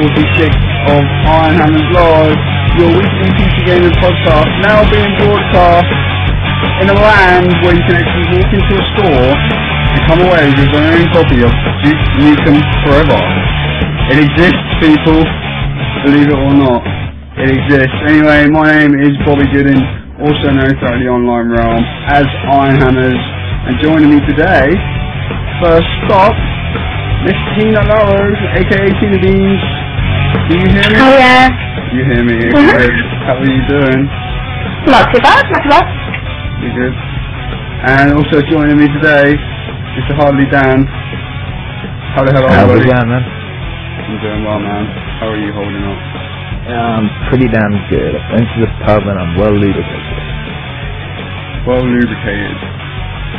46 of Ironhammers Live, your weekly PC gaming podcast, now being broadcast in a land where you can actually walk into a store and come away with your own copy of Duke Nukem Forever. It exists, people, believe it or not, it exists. Anyway, my name is Bobby Gooden, also known throughout the online realm as Ironhammers, and joining me today, first stop, Miss Tina Larrow, aka Tina Beans. Do you hear me? Oh yeah. You hear me? Good. How are you doing? Not too bad, not too bad. You're good. And also joining me today, Mr. Hardly Dan. How the hell are you? How's it going, man? I'm doing well, man. How are you holding up? Pretty damn good. I went to the pub and I'm well lubricated. Well lubricated.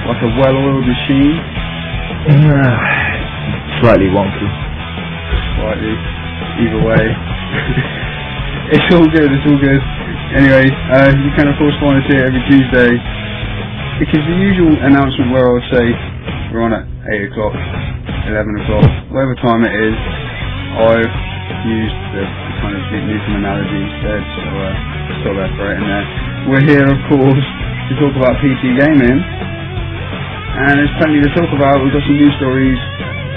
Like a well-oiled machine? Slightly wonky. Slightly. Either way. It's all good, it's all good. Anyway, you can of course find us here every Tuesday, because the usual announcement where I would say we're on at 8 o'clock, 11 o'clock, whatever time it is, I've used the kind of Nukem analogy instead, so stop that right in there. We're here of course to talk about PC gaming, and there's plenty to talk about. We've got some news stories,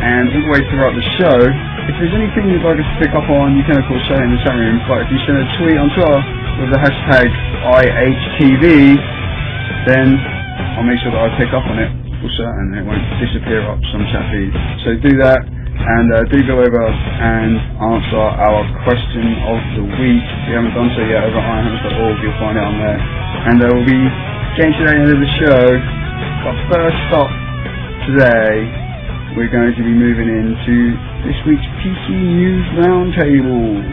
and all the way throughout the show, if there's anything you'd like us to pick up on, you can of course say it in the chat room, but if you send a tweet on Twitter with the hashtag IHTV, then I'll make sure that I pick up on it for certain. It won't disappear up some chat feed. So do that, and do go over and answer our question of the week. If you haven't done so yet, over at ironhammers.org, you'll find it on there. And we'll be getting to the end of the show. But first stop today, we're going to be moving into this week's PC News Roundtable.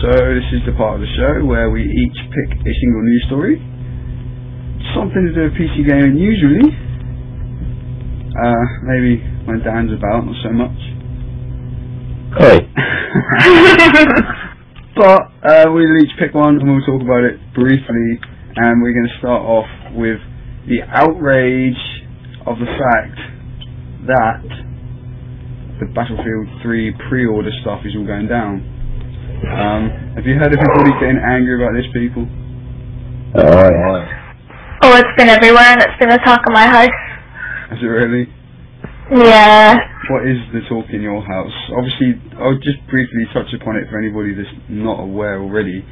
So this is the part of the show where we each pick a single news story, something to do with PC gaming usually, maybe when Dan's about, not so much. Hey. But we'll each pick one and we'll talk about it briefly, and we're going to start off with the outrage of the fact that the Battlefield 3 pre-order stuff is all going down. Have you heard of everybody getting angry about this, people? Oh yeah. Oh, it's been everywhere and it's been the talk of my house. Is it really? Yeah. What is the talk in your house? Obviously, I'll just briefly touch upon it for anybody that's not aware already.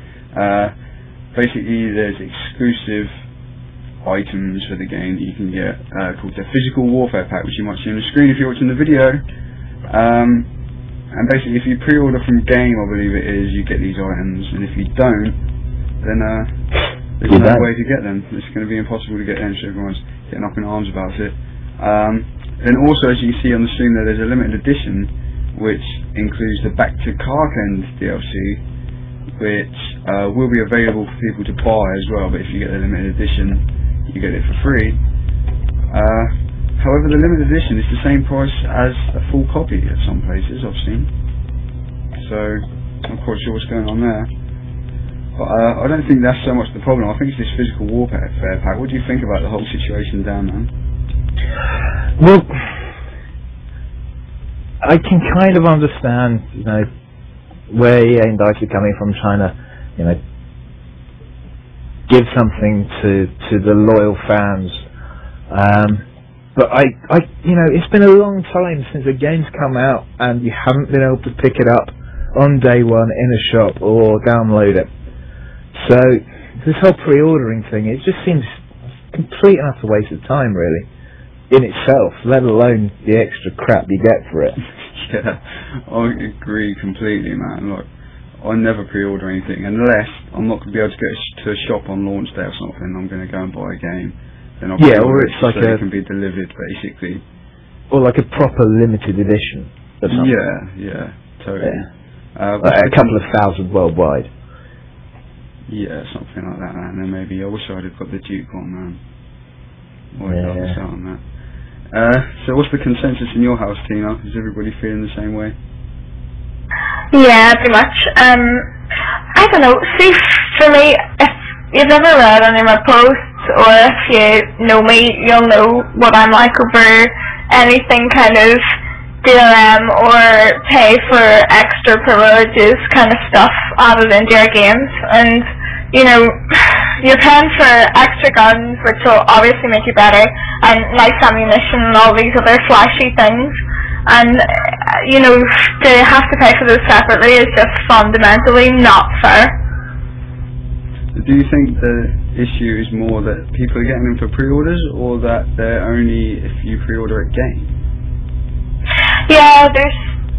Basically, there's exclusive items for the game that you can get called the Physical Warfare Pack, which you might see on the screen if you're watching the video. And basically, if you pre-order from game, I believe it is, you get these items, and if you don't, then there's no way to get them. It's going to be impossible to get them, so everyone's getting up in arms about it. Then also, as you can see on the screen there, there's a limited edition which includes the Back to Karkand DLC, which will be available for people to buy as well, but if you get the limited edition, you get it for free. However, the limited edition is the same price as a full copy at some places I've seen, so I'm not quite sure what's going on there. But I don't think that's so much the problem. I think it's this Physical Warfare Pack. What do you think about the whole situation, Dan, man? Well, I can kind of understand, you know, where EA and DICE are coming from, trying to, you know, give something to the loyal fans. But I, you know, it's been a long time since a game's come out and you haven't been able to pick it up on day one in a shop or download it. So this whole pre-ordering thing, it just seems complete and utter waste of time, really, in itself, let alone the extra crap you get for it. Yeah, I agree completely, man. Like, I never pre-order anything unless I'm not going to be able to get to a shop on launch day or something. I'm going to go and buy a game. Then I'll or it's like it can be delivered, basically. Or like a proper limited edition of something. Yeah, totally. Yeah. Like a couple of thousand worldwide. Yeah, something like that, man. And then maybe I wish I'd have got the Duke one, man. Or I'd miss out on that. So what's the consensus in your house, Tina? Is everybody feeling the same way? Yeah, pretty much. I don't know. See, for me, if you've ever read any of my posts, or if you know me, you'll know what I'm like over anything kind of DRM or pay for extra privileges kind of stuff added into your games. And you know, you're paying for extra guns, which will obviously make you better, and nice ammunition and all these other flashy things. And you know, to have to pay for those separately is just fundamentally not fair. Do you think the issue is more that people are getting them for pre-orders, or that they're only if you pre-order a game? Yeah, there's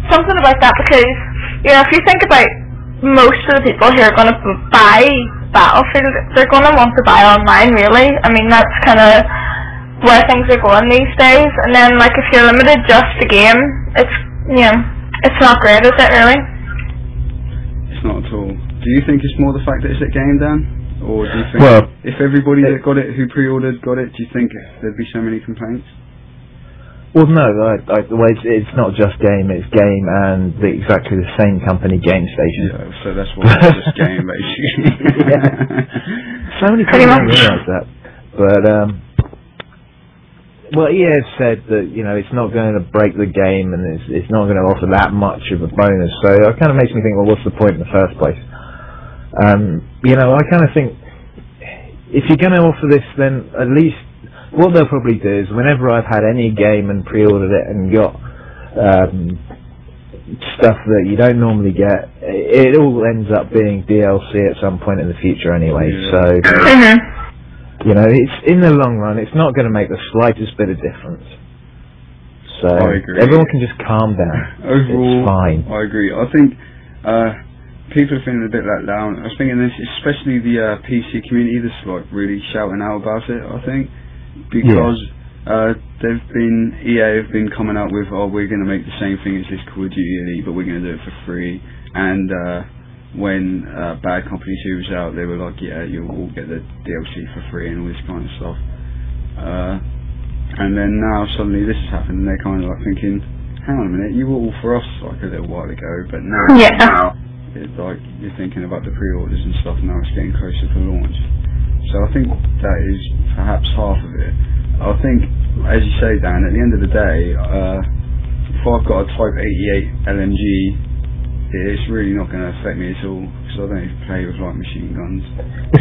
something about that, because you know, if you think about most of the people who are going to buy Battlefield, they're going to want to buy online, really. I mean, that's kind of where things are going these days. And then, like, if you're limited just to game, it's, you know, it's not great, is it, really? It's not at all. Do you think it's more the fact that it's a game, Dan? Or do you think if everybody that got it, who pre-ordered, got it, do you think there'd be so many complaints? Well, no, it's not just game, it's game and exactly the same company, Game Station. Yeah, so that's why it's just game, basically. Yeah. So many people don't realise that. But, well, EA has said that, you know, it's not going to break the game and it's not going to offer that much of a bonus. So it kind of makes me think, well, what's the point in the first place? You know, I kind of think, if you're going to offer this, then at least what they'll probably do is, whenever I've had any game and pre-ordered it and got stuff that you don't normally get, it all ends up being DLC at some point in the future anyway. Yeah. So, you know, it's in the long run, it's not going to make the slightest bit of difference. So I agree. everyone can just calm down. Overall, it's fine. I agree. I think people are feeling a bit let down. I was thinking this, especially the PC community, that's like really shouting out about it. I think. Because EA have been coming out with, oh, we're going to make the same thing as this Call of Duty Elite, but we're going to do it for free. And when Bad Company 2 was out, they were like, yeah, you'll all get the DLC for free and all this kind of stuff. And then now suddenly this has happened, and they're kind of like thinking, hang on a minute, you were all for us like a little while ago, but now it's like you're thinking about the pre-orders and stuff. Now it's getting closer to launch. So I think that is perhaps half of it. I think, as you say, Dan, at the end of the day, if I've got a Type 88 LMG, it's really not going to affect me at all, because I don't even play with like machine guns.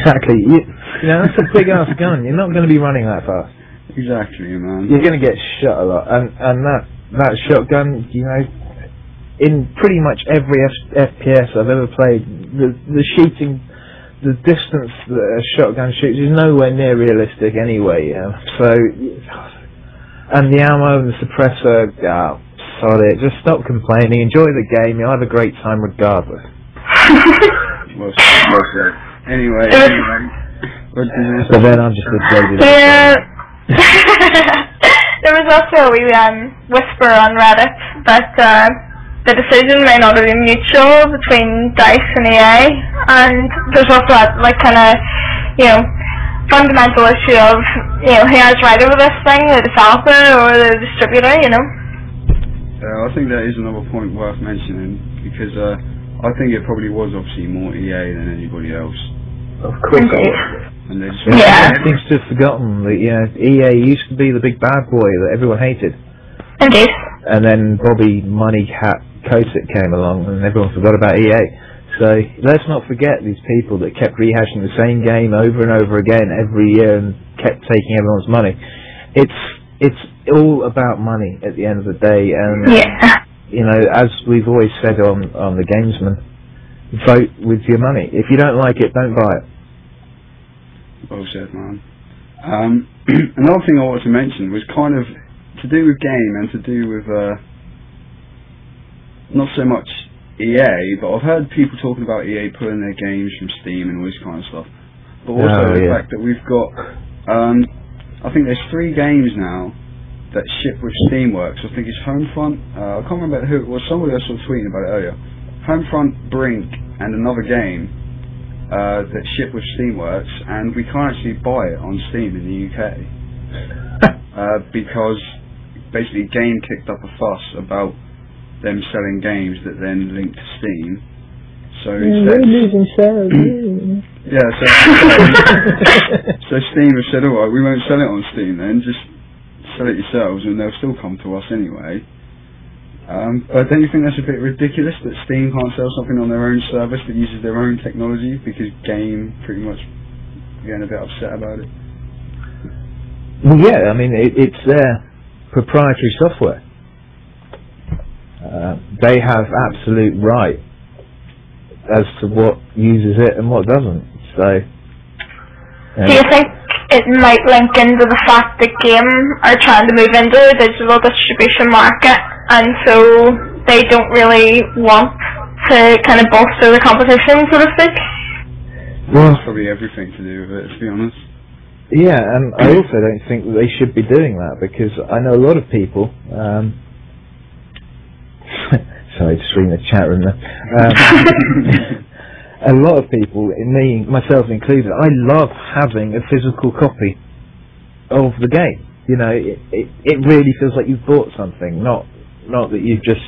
Exactly. You know, that's a big ass gun. You're not going to be running that fast. Exactly, man. You're going to get shot a lot, and that shotgun, you know, in pretty much every FPS I've ever played, the shooting. The distance that a shotgun shoots is nowhere near realistic anyway. So, and the ammo and the suppressor, sod it. Just stop complaining. Enjoy the game. You'll have a great time regardless. Well said. Anyway. But then I'm just a jaded. Yeah. There was also a wee whisper on Reddit that the decision may not have been mutual between DICE and EA, and there's also that, like, kind of, you know, fundamental issue of, you know, who has right over this thing, the developer or the distributor, you know? I think that is another point worth mentioning, because I think it probably was obviously more EA than anybody else. Of course it was. And they just seems to have forgotten that, you know, EA used to be the big bad boy that everyone hated. Indeed. And then Bobby Money Hat Kotick came along and everyone forgot about EA. So let's not forget these people that kept rehashing the same game over and over again every year and kept taking everyone's money. It's all about money at the end of the day, and you know, as we've always said on the Gamesman, vote with your money. If you don't like it, don't buy it. Well said, man. Another thing I wanted to mention was kind of to do with game and to do with not so much EA, but I've heard people talking about EA pulling their games from Steam and all this kind of stuff. But also the fact that we've got, I think there's 3 games now that ship with Steamworks. I think it's Homefront, I can't remember who it was, somebody else was tweeting about it earlier. Homefront, Brink, and another game that ship with Steamworks, and we can't actually buy it on Steam in the UK. Because basically Game kicked up a fuss about them selling games that then link to Steam. So we're losing sales. Yeah, so Steam have said, alright, we won't sell it on Steam then, just sell it yourselves and they'll still come to us anyway. But don't you think that's a bit ridiculous that Steam can't sell something on their own service that uses their own technology because Game pretty much getting a bit upset about it? Well, yeah, I mean, it's their proprietary software. They have absolute right as to what uses it and what doesn't. So, do you think it might link into the fact that Game are trying to move into the digital distribution market, and so they don't really want to kind of bolster the competition, so to speak? Well, that's probably everything to do with it, to be honest. Yeah, and I also don't think that they should be doing that, because I know a lot of people. Sorry, just reading the chat room there. A lot of people, myself included, I love having a physical copy of the game. You know, it really feels like you've bought something, not that you've just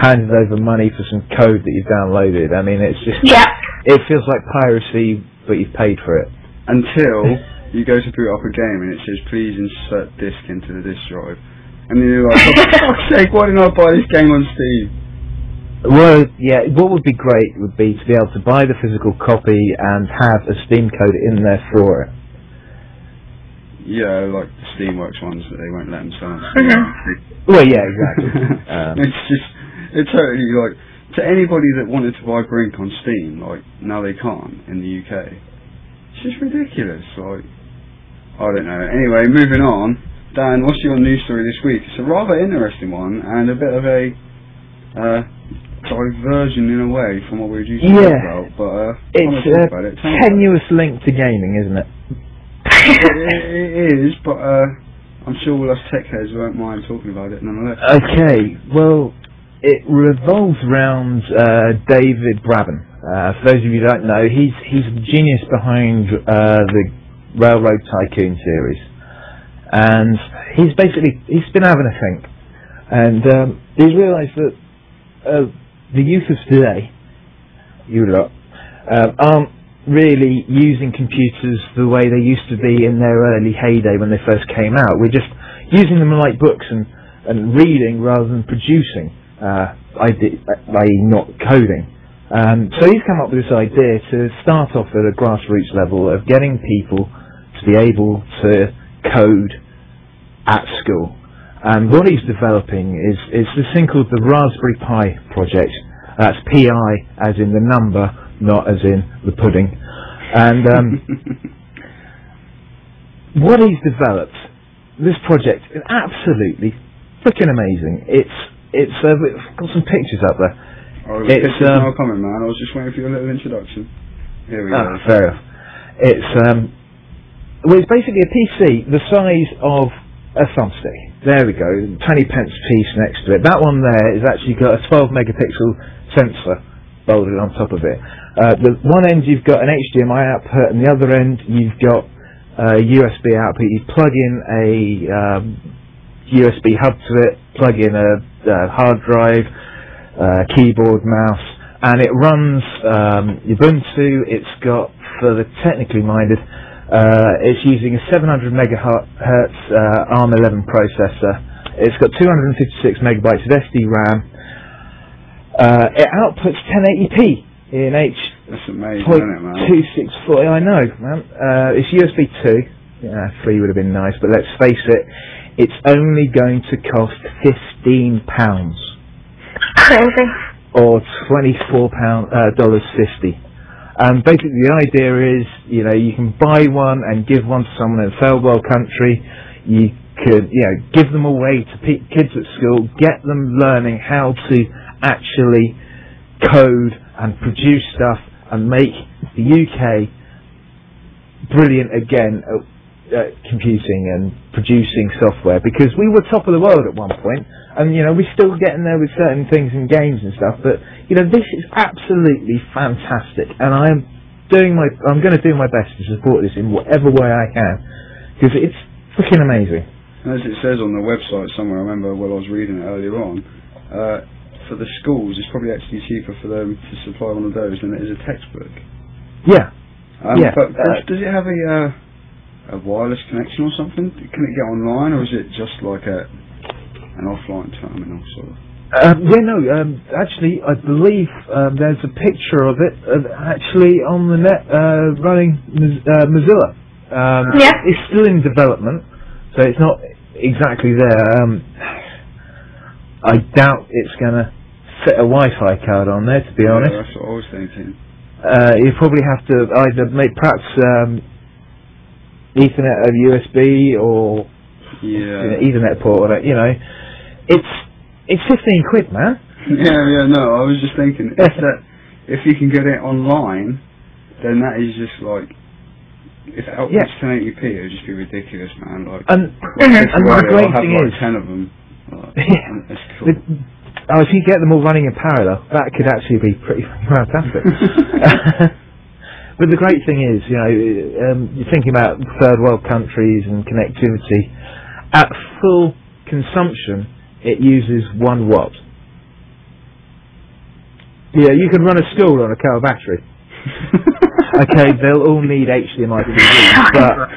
handed over money for some code that you've downloaded. I mean, it's just, it feels like piracy, but you've paid for it. Until you go to boot up a game and it says, please insert disk into the disk drive. And then you're like, oh, for fuck's sake, why didn't I buy this game on Steam? Well, yeah, what would be great would be to be able to buy the physical copy and have a Steam code in there for it. Yeah, like the Steamworks ones that they won't let them sell. Well, yeah, exactly. It's totally like, to anybody that wanted to buy Brink on Steam, like, now they can't in the UK. It's just ridiculous, like, I don't know. Anyway, moving on. Dan, what's your news story this week? It's a rather interesting one, and a bit of a diversion in a way from what we were used to talk about, but it's a tenuous link to gaming, isn't it? It is, but I'm sure all us tech heads won't mind talking about it nonetheless. Okay, well, it revolves around David Braben. For those of you who don't know, he's the genius behind the Railroad Tycoon series, and he's been having a think, and he's realised that the youth of today, you lot, aren't really using computers the way they used to be in their early heyday when they first came out. We're just using them like books and reading rather than producing, i.e. not coding. So he's come up with this idea to start off at a grassroots level of getting people to be able to code at school. And what he's developing is this thing called the Raspberry Pi project. That's P-I as in the number, not as in the pudding. And what he's developed, this project, is absolutely freaking amazing. It's got some pictures up there. Oh, it's now coming, man. I was just waiting for your little introduction. Here we go. Fair enough. It's basically a PC the size of a thumbstick. There we go, 20 pence piece next to it. That one there has actually got a 12 megapixel sensor bolted on top of it. The one end you've got an HDMI output, and the other end you've got a USB output. You plug in a USB hub to it, plug in a hard drive, keyboard, mouse, and it runs Ubuntu. It's got, for the technically minded, it's using a 700 megahertz ARM11 processor. It's got 256 megabytes of SD RAM. It outputs 1080p in That's amazing, isn't it, man? 264. I know, man. It's USB 2. Yeah, 3 would have been nice, but let's face it, it's only going to cost £15. Crazy. Or $24.50. And basically the idea is, you know, you can buy one and give one to someone in a third world country. You could, you know, give them away to kids at school, get them learning how to actually code and produce stuff and make the UK brilliant again at computing and producing software, because we were top of the world at one point, and you know, we're still getting there with certain things in games and stuff, but you know, this is absolutely fantastic, and I'm going to do my best to support this in whatever way I can, because it's freaking amazing. As it says on the website somewhere, I remember while I was reading it earlier on, for the schools, it's probably actually cheaper for them to supply one of those than it is a textbook. Yeah. Yeah. But does it have a wireless connection or something? Can it get online, or is it just like an offline terminal sort of? Actually, I believe there's a picture of it actually on the net running Mozilla. It's still in development, so it's not exactly there. I doubt it's going to fit a Wi-Fi card on there, to be honest. That's what I was thinking. You probably have to either make perhaps Ethernet over USB or Ethernet port. You know, it's 15 quid, man. Yeah, no, I was just thinking, if you can get it online, then that is just like, if it outputs 1080p, it would just be ridiculous, man. Like, and the great thing is, 10 of them. That's cool. If you get them all running in parallel, that could actually be pretty fantastic. But the great thing is, you know, you're thinking about third world countries and connectivity. At full consumption, it uses 1 watt. Yeah, you can run a school on a car battery. Okay, they'll all need HDMI TV, but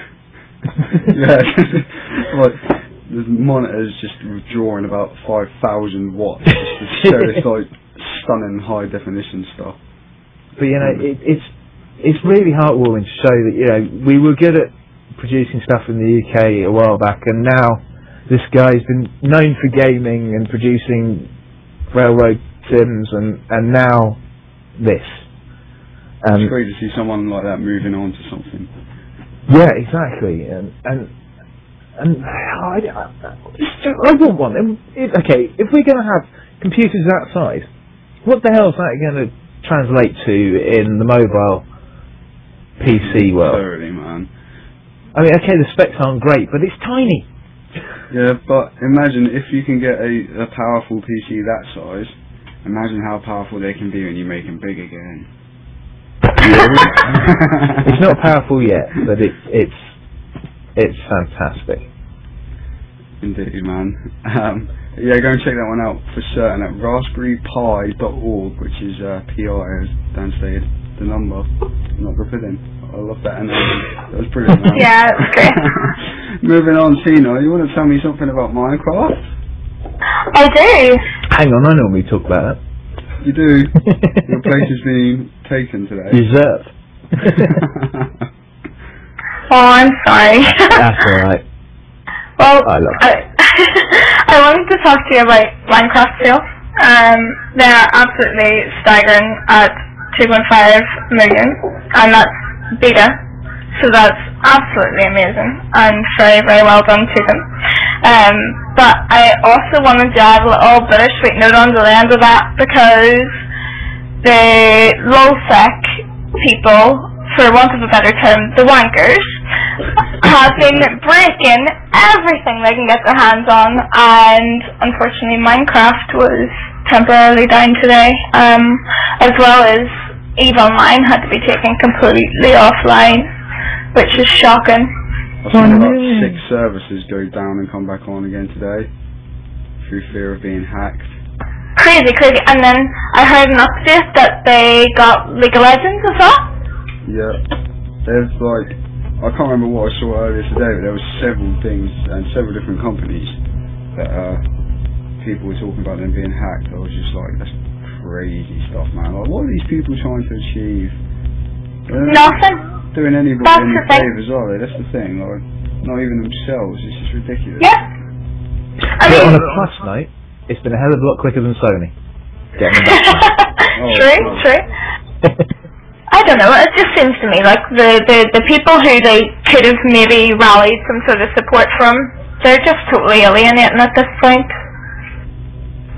like the monitor's just drawing about 5,000 watts just to show this like stunning high definition stuff. But you know, it's really heartwarming to show that, you know, we were good at producing stuff in the UK a while back, and now this guy's been known for gaming and producing railroad sims, and now this. It's great to see someone like that moving on to something. Yeah, exactly, and I want one. Okay, if we're going to have computers that size, what the hell is that going to translate to in the mobile PC world? Totally, man. I mean, okay, the specs aren't great, but it's tiny. Yeah, but imagine if you can get a powerful PC that size. Imagine how powerful they can be when you make them big again. It's not powerful yet, but it's fantastic. Indeed, man. Yeah, go and check that one out for certain at raspberrypi.org, which is PI, as Dan said, the number, not the pudding. I love that analogy. That was brilliant, man. Yeah, that's great. Moving on, Tina, you want to tell me something about Minecraft? I do. Hang on, I normally talk about that. You do. Your place is being taken today. Reserved. Oh, I'm sorry. That's alright. Well, I wanted to talk to you about Minecraft sales. They're absolutely staggering at 2.5 million, and that's beta. So that's absolutely amazing, and very, very well done to them. But I also wanted to add a little bittersweet note on the end of that, because the low-sec people, for want of a better term, the wankers, have been breaking everything they can get their hands on, and unfortunately Minecraft was temporarily down today, as well as EVE Online had to be taken completely offline, which is shocking. I've seen about 6 services go down and come back on again today through fear of being hacked. Crazy. And then I heard an update that they got League of Legends as well. Yeah. There's like, I can't remember what I saw earlier today, but there was several things and several different companies that people were talking about them being hacked. I was just like, that's crazy stuff, man. Like, what are these people trying to achieve? Nothing. Doing anybody any favours, are they? That's the thing, like, not even themselves. It's just ridiculous. Yeah. But on a plus note, it's been a hell of a lot quicker than Sony. True. I don't know, it just seems to me like the people who they could have maybe rallied some sort of support from, they're just totally alienating at this point.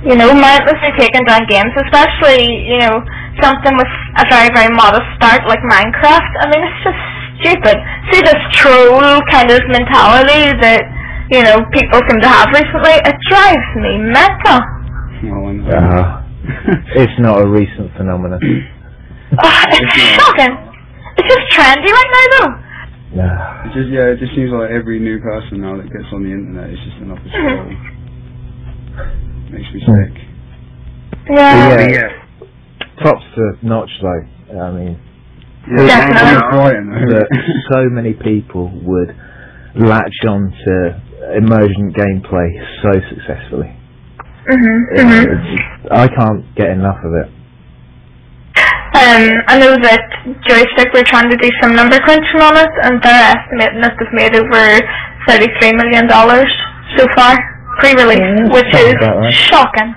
You know, mindlessly taking down games, especially, you know, something with a very, very modest start like Minecraft. I mean, it's just stupid. See this troll kind of mentality that, you know, people seem to have recently? It drives me mental. It's not a recent phenomenon. It's shocking. It's just trendy right now, though. It just seems like every new person now that gets on the internet is just another troll. Makes me sick. Yeah. Props to Notch though. I mean, Definitely. that so many people would latch on to emergent gameplay so successfully. I can't get enough of it. I know that Joystick were trying to do some number crunching on it, and they're estimating that they've made over $33 million so far, pre-release, which is shocking.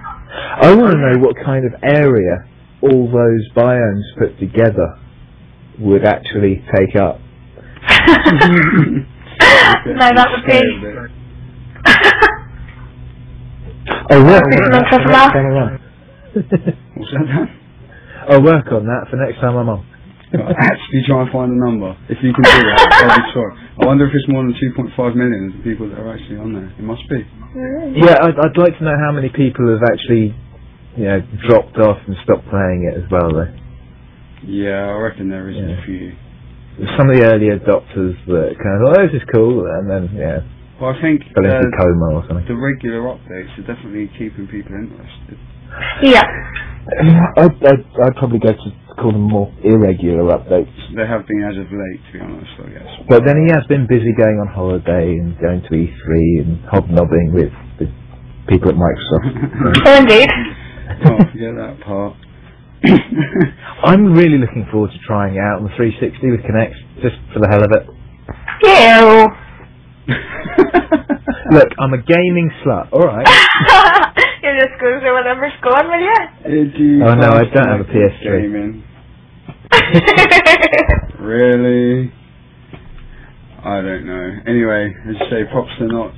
I want to know what kind of area all those biomes put together would actually take up. No, that would be... Oh, work on What's that? I'll work on that for next time I'm on. Actually try and find a number. If you can do that, I'll be sure. I wonder if it's more than 2.5 million of the people that are actually on there. It must be. Yeah, I'd like to know how many people have actually, dropped off and stopped playing it as well, though. Yeah, I reckon there is a few. Some of the early adopters that kind of, this is cool, and then, well, I think fell into coma or something. The regular updates are definitely keeping people interested. Yeah. I'd probably go to call them more irregular updates. They have been as of late, to be honest, I guess. But then he has been busy going on holiday and going to E3 and hobnobbing with the people at Microsoft. Oh, indeed. Can't forget that part. I'm really looking forward to trying it out on the 360 with Kinect, just for the hell of it. Ew. Look, I'm a gaming slut, alright. You just go to whatever's going with you. Oh no, I don't have a PS3. Gaming. Really? I don't know. Anyway, as you say, props to Notch.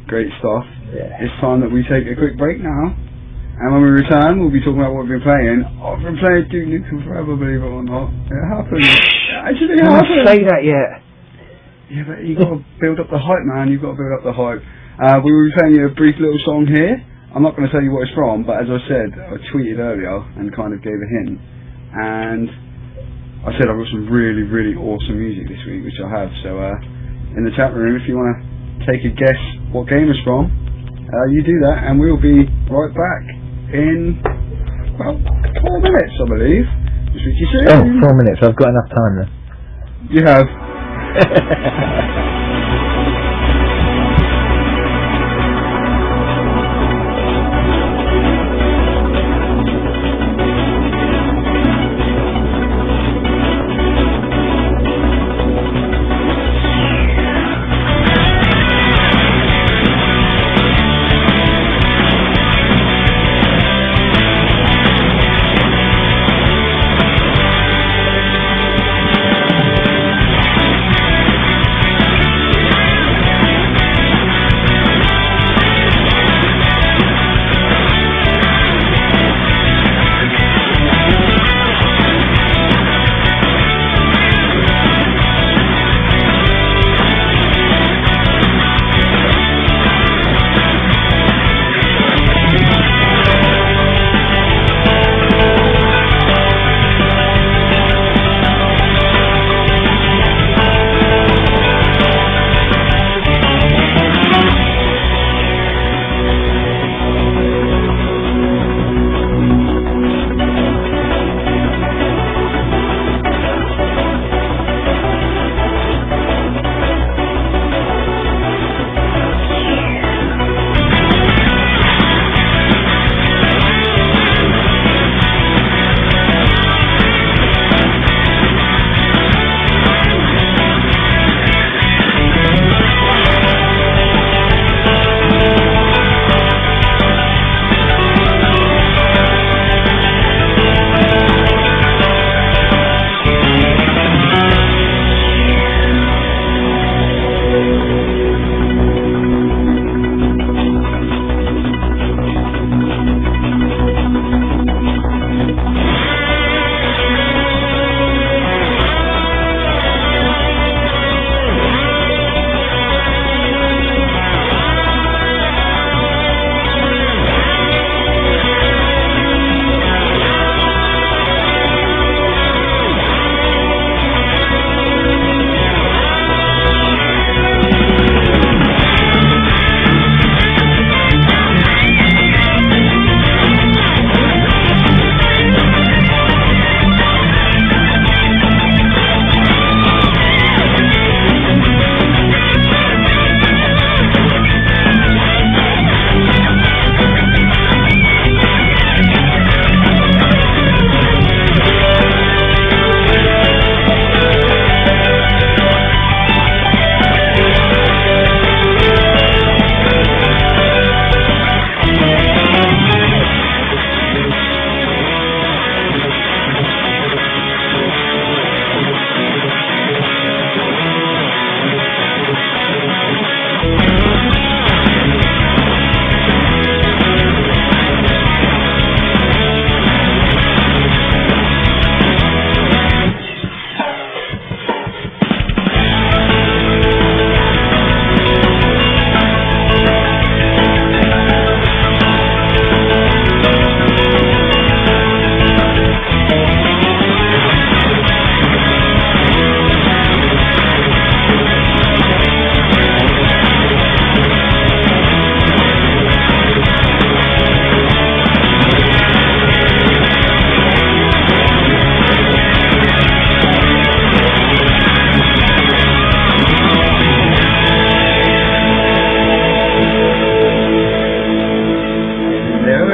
Great stuff. Yeah. It's time that we take a quick break now. And when we return, we'll be talking about what we've been playing. I've been playing Duke Nukem Forever, believe it or not. It happened. It actually happened. Don't say that yet. Yeah, but you got to build up the hype, man. You've got to build up the hype. We will be playing you a brief little song here. I'm not going to tell you what it's from, but as I said, I tweeted earlier and kind of gave a hint. And I said I've got some really, really awesome music this week, which I have. So in the chat room, if you want to take a guess what game it's from, you do that, and we'll be right back in, well, 4 minutes, I believe. Just what you said. Oh, 4 minutes. I've got enough time then. You have.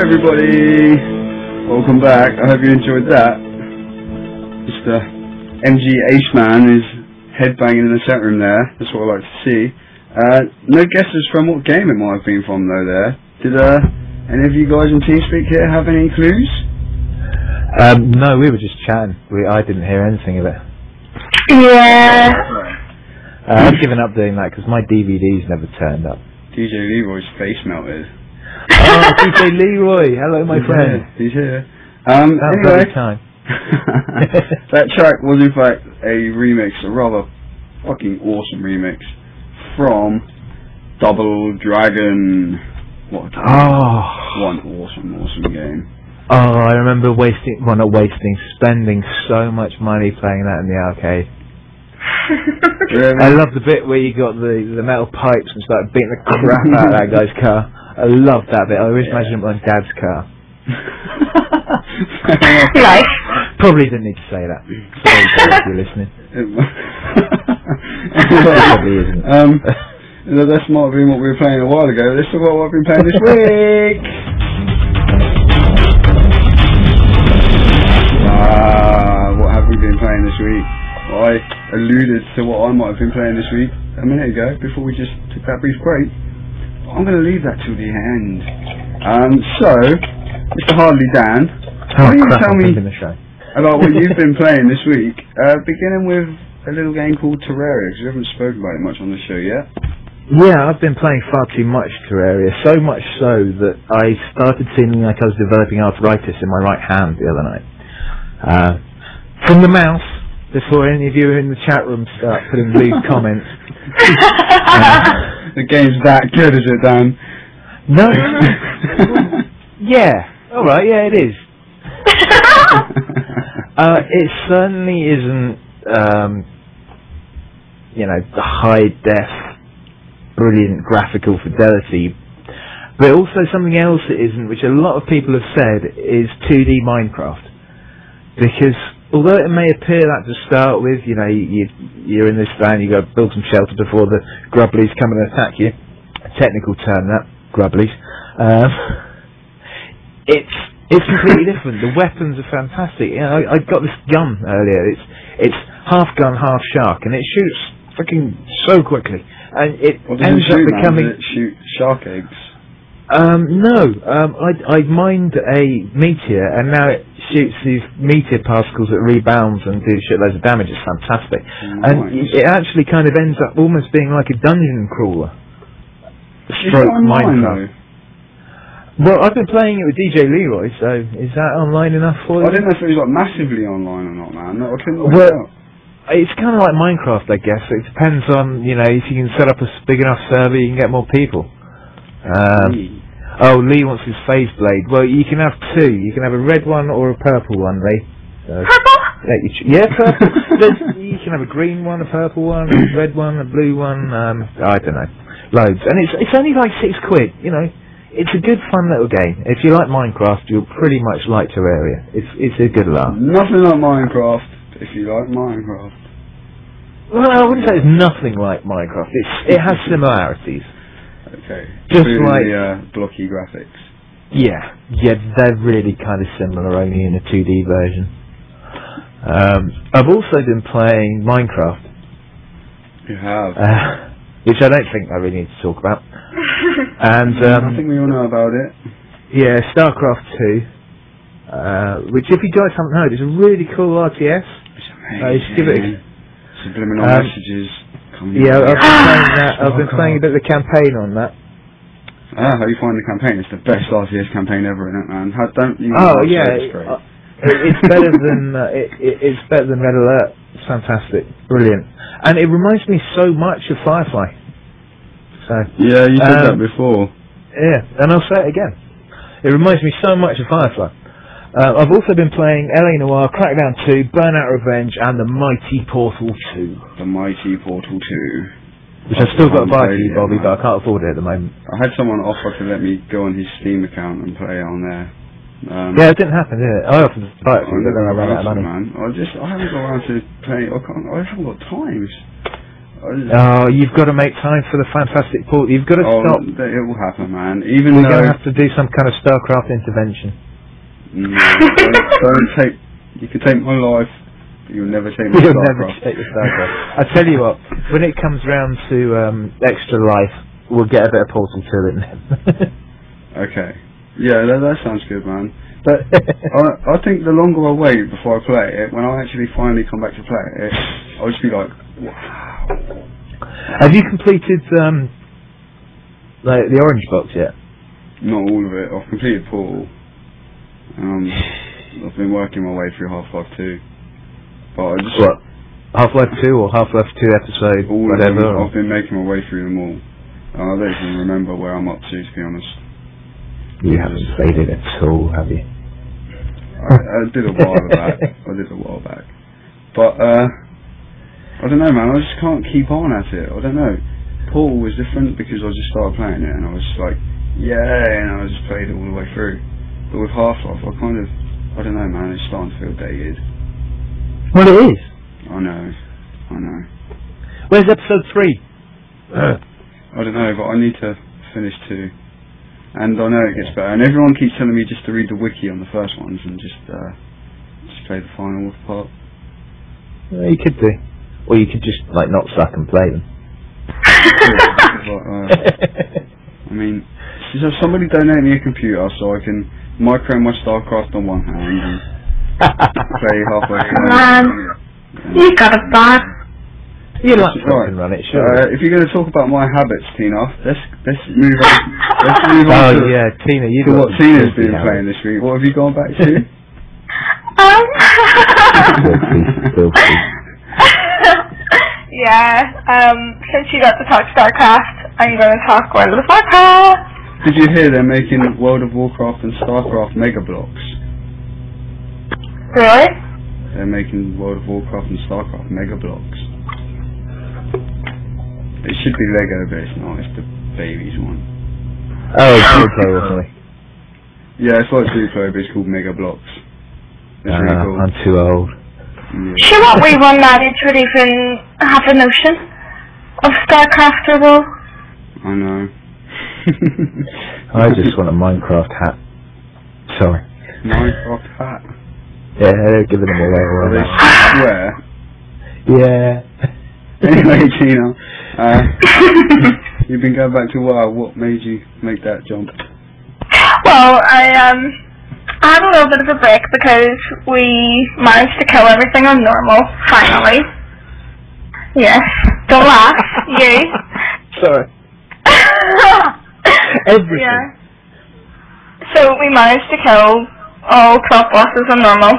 everybody, welcome back. I hope you enjoyed that. Mr. MG Aceman is headbanging in the chat room there. That's what I like to see. No guesses from what game it might have been from though there. Did any of you guys in TeamSpeak here have any clues? No, we were just chatting. I didn't hear anything of it. Yeah. I've given up doing that because my DVDs never turned up. DJ Leroy's face melted. Oh, DJ Leroy! Hello, my friend. He's here. Anyway, time. That track was in fact a remix, a rather fucking awesome remix from Double Dragon. What a game. One awesome game. Oh, I remember spending so much money playing that in the arcade. I love the bit where you got the metal pipes and started beating the crap out of that guy's car. I love that bit. I always imagine it on Dad's car. Nice. Probably didn't need to say that. Sorry, Dad, if you're listening. Probably isn't. That might have been what we were playing a while ago. Let's talk about what I've been playing this week. What have we been playing this week? I alluded to what I might have been playing this week a minute ago before we just took that brief break. I'm going to leave that till the end. So, Mr. Hardly Dan, why don't you tell me about what you've been playing this week, beginning with a little game called Terraria, because we haven't spoken about it much on the show yet. Yeah, I've been playing far too much Terraria, so much so that I started feeling like I was developing arthritis in my right hand the other night. From the mouse, before any of you in the chat room start putting lewd comments. The game's that good, is it, Dan? No. Yeah. Alright, yeah, it is. It certainly isn't, the high-def, brilliant graphical fidelity, but also something else it isn't, which a lot of people have said, is 2D Minecraft. Because although it may appear that to start with, you're in this van, you got to build some shelter before the grubblies come and attack you. A technical term, that, grubblies. It's completely different. The weapons are fantastic. I got this gun earlier. It's half gun, half shark, and it shoots fucking so quickly. And it ends up becoming. Does it shoot shark eggs? No. I mined a meteor, and now it shoots these meteor particles that rebounds and do shitloads of damage. It's fantastic. Nice. And it actually kind of ends up almost being like a dungeon crawler. Stroke Minecraft. Well, I've been playing it with DJ Leroy, so is that online enough for you? I didn't know if it was like massively online or not, man. I couldn't work it out. It's kind of like Minecraft, I guess. It depends on, if you can set up a big enough server, you can get more people. Oh, Lee wants his phase blade. Well, you can have two. You can have a red one or a purple one, Lee. So, Purple? yeah, purple. You can have a green one, a purple one, a red one, a blue one. I don't know. Loads. And it's only like £6, It's a good fun little game. If you like Minecraft, you'll pretty much like Terraria. It's a good laugh. Nothing like Minecraft if you like Minecraft. Well, I wouldn't say it's nothing like Minecraft. It has similarities. Okay. Just including like the blocky graphics. Yeah, they're really kind of similar, only in a 2D version. I've also been playing Minecraft. You have. Which I don't think I really need to talk about. And I think we all know about it. Yeah, StarCraft 2, which if you guys haven't heard, is a really cool RTS. It's amazing. Give it subliminal messages. Yeah, I've been playing that. I've been playing a bit of the campaign on that. How you find the campaign? It's the best RTS campaign ever, isn't it, man? It's better than it's better than Red Alert. It's fantastic, brilliant, and it reminds me so much of Firefly. So yeah, you said that before. Yeah, and I'll say it again. It reminds me so much of Firefly. I've also been playing LA Noire, Crackdown 2, Burnout Revenge, and the Mighty Portal 2. The Mighty Portal 2. Which I've still got to buy for you, Bobby, but I can't afford it at the moment. I had someone offer to let me go on his Steam account and play it on there. Yeah, it didn't happen, did it? I offered to buy it for you, but then I ran out of money. Man. I haven't got around to playing. I haven't got time. Oh, you've got to make time for the fantastic Paul. You've got to stop. It will happen, man. Even we're going to have to do some kind of StarCraft intervention. No, don't take. You can take my life, but you'll never take my StarCraft. You'll never take the StarCraft. I tell you what, when it comes round to extra life, we'll get a bit of Portal 2 in there. Okay. Yeah, that sounds good, man. But I think the longer I wait before I play it, when I actually finally come back to play it, I'll just be like, wow. Have you completed like the orange box yet? Not all of it. I've completed Portal. I've been working my way through Half-Life 2. But I just... What? Half-Life 2 or Half-Life 2 episode, all whatever? Of them, I've been making my way through them all. I don't even remember where I'm up to be honest. You haven't played it at all, have you? I did a while back. But, I don't know, man. I just can't keep on at it. I don't know. Portal was different because I just started playing it and I was just like, yay, and I just played it all the way through. But with Half-Life, I don't know, man. It's starting to feel dated. Well, it is. I know. Where's episode 3? I don't know, but I need to finish 2. And I know it gets better. And everyone keeps telling me just to read the wiki on the first ones and just play the final part. Well, you could do. Or you could just, like, not suck and play them. I mean, just have somebody donate me a computer so I can micro my StarCraft on one hand and play halfway through. Man, you got a bad. You like to run it, sure. If you're going to talk about my habits, Tina, let's move on. Oh yeah, Tina, you to what Tina's been playing this week. What have you gone back to? Filthy. Yeah. Since you got to talk StarCraft, I'm going to talk World of Warcraft. Did you hear they're making World of Warcraft and StarCraft Mega Blocks? Really? They're making World of Warcraft and StarCraft Mega Blocks. It should be Lego, but it's not. It's the baby's one. Oh, Duplo or something. Yeah, it's like Duplo, but it's called Mega Blocks. It's really cool. I'm too old. Yeah. Sure, what we won that age would even have a notion of StarCraft or WoW. I know. I just want a Minecraft hat. Sorry. Minecraft hat? Yeah, they're giving them away Are they swear? Yeah. Anyway, Tina, you've been going back to WoW. What made you make that jump? Well, I had a little bit of a break because we managed to kill everything on normal, finally. Yes. Don't laugh. Yay. Sorry. Everything. Yeah. So we managed to kill all 12 bosses on normal.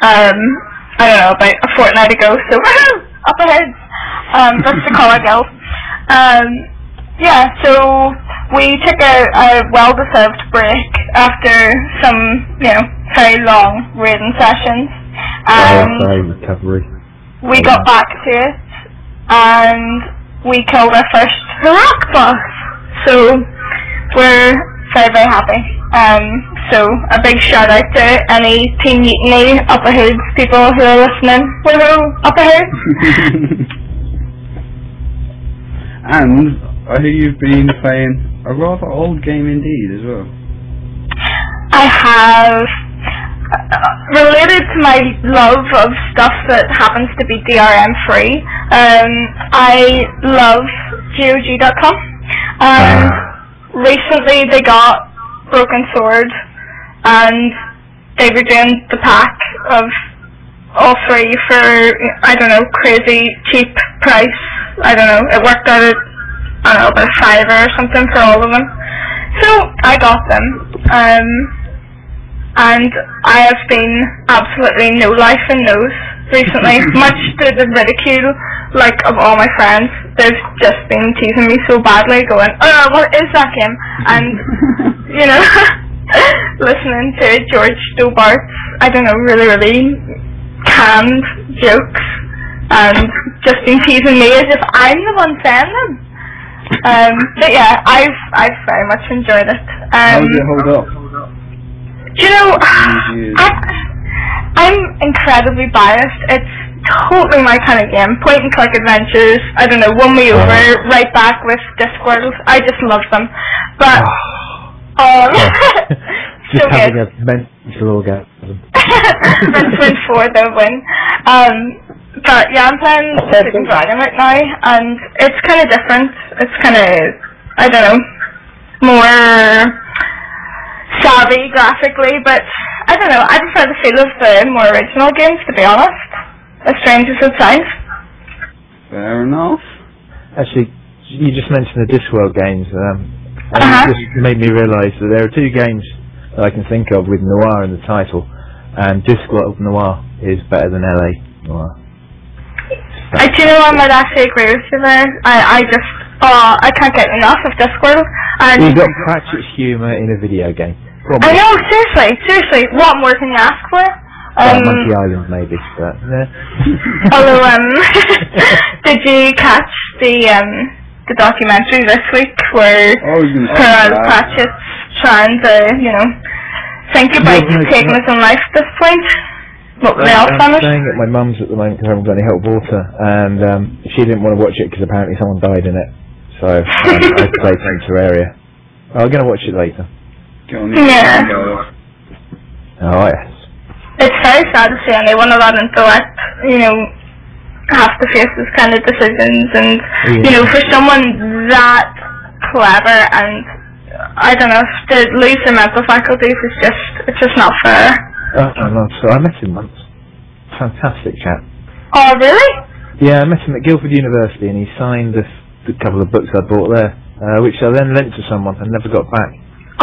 I don't know, about a fortnight ago, so up ahead. That's the call I go. Yeah, so we took a well-deserved break after some, very long raiding sessions. Recovery. We got back to it, and we killed our first heroic boss. So we're very, very happy. So a big shout out to any Team Mutiny Upper Hoods people who are listening. Woohoo, Upper Hoods! And I hear you've been playing a rather old game indeed as well. I have, related to my love of stuff that happens to be DRM free, I love GOG.com. Recently they got Broken Sword and they were doing the pack of all three for, I don't know, crazy cheap price. I don't know, it worked out at, I don't know, about $5 or something for all of them. So I got them, and I have been absolutely no life in those recently, much to the ridicule, of all my friends. They've just been teasing me so badly, going, oh, what is that game? And, listening to George Stobart's, I don't know, really, really canned jokes, and just been teasing me as if I'm the one saying them. But yeah, I've very much enjoyed it. How did it hold up? I'm incredibly biased. It's totally my kind of game. Point and click adventures. I don't know, won me over. Right back with Discworld. I just love them. But just so having good. a mental orgasm. Win for the win. But yeah, I'm playing Super Dragon right now, and it's kind of different. It's kind of, I don't know, more savvy graphically, but I don't know, I prefer the feel of the more original games, to be honest, as strange as it sounds. Fair enough. Actually, you just mentioned the Discworld games, and it just made me realise that there are two games that I can think of with Noir in the title, and Discworld Noir is better than LA Noir. I do know I might actually agree with you there. I can't get enough of Discworld. And You've got Pratchett's humour in a video game. I know, seriously, what more can you ask for? Monkey Island maybe, but although, did you catch the documentary this week where Pratchett's trying to, think about taking his own life at this point? I'm staying at my mum's at the moment because I haven't got any hot water, and she didn't want to watch it because apparently someone died in it. So I played some Terraria. I'm going to watch it later. Yeah. Oh yes. It's very sad to see anyone of that intellect, have to face this kind of decisions, and for someone that clever and I don't know, to lose their mental faculties is just not fair. So I met him once. Fantastic chap. Oh, really? Yeah, I met him at Guildford University, and he signed a couple of books I bought there, which I then lent to someone and never got back.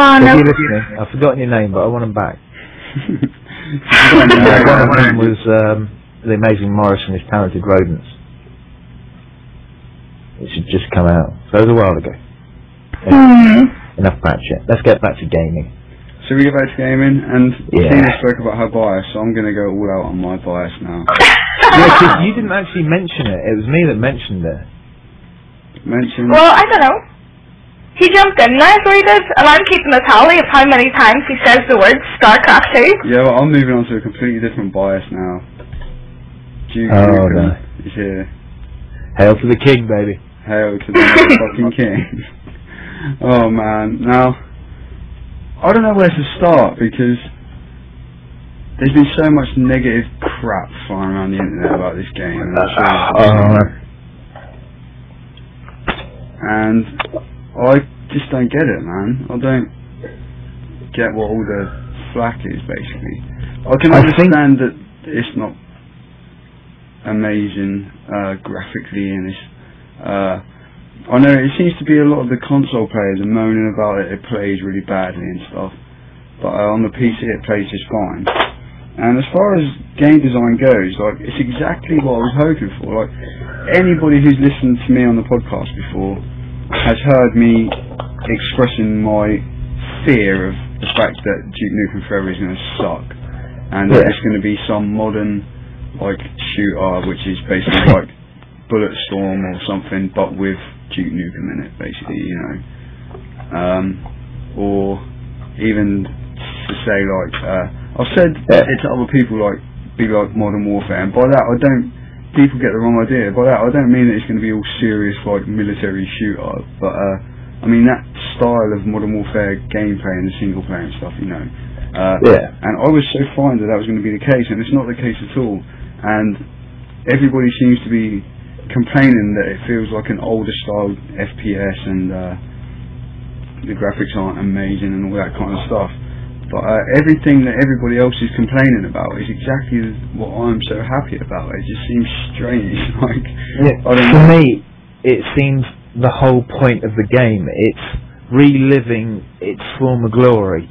Oh, so no. If you're listening, I've forgotten your name, but I want them back. One of them was The Amazing Morris and His Talented Rodents, which had just come out. So it was a while ago. Enough Pratchett. Let's get back to gaming. So we get back to gaming, and Tina spoke about her bias, so I'm going to go all out on my bias now. Yeah, because you didn't actually mention it. It was me that mentioned it. Well, I don't know. He jumped in there, so he did, and I'm keeping a tally of how many times he says the word StarCraft 2. Yeah, well, I'm moving on to a completely different bias now. Duke no. is here. Hail to the king, baby. Hail to the motherfucking king. Oh, man. Now, I don't know where to start, because there's been so much negative crap flying around the internet about this game. And I just don't get it, man. I don't get what all the flack is, basically. I can understand that it's not amazing graphically, and it's I know it seems to be a lot of the console players are moaning about it plays really badly and stuff, but on the PC it plays just fine. And as far as game design goes, like, it's exactly what I was hoping for. Like, anybody who's listened to me on the podcast before has heard me expressing my fear of the fact that Duke Nukem Forever is going to suck, and that it's going to be some modern like shooter which is basically like Bulletstorm or something, but with Duke Nukem in it, basically, or even to say like I've said it to other people, like be like Modern Warfare, and by that I don't. People get the wrong idea. By that I don't mean that it's going to be all serious like military shooter, but I mean that style of Modern Warfare gameplay and the single player and stuff, And I was so fine that was going to be the case, and it's not the case at all. And everybody seems to be complaining that it feels like an older style FPS, and the graphics aren't amazing and all that kind of stuff. But everything that everybody else is complaining about is exactly what I'm so happy about. It just seems strange. Like, I don't know. For me, it seems the whole point of the game. It's reliving its former glory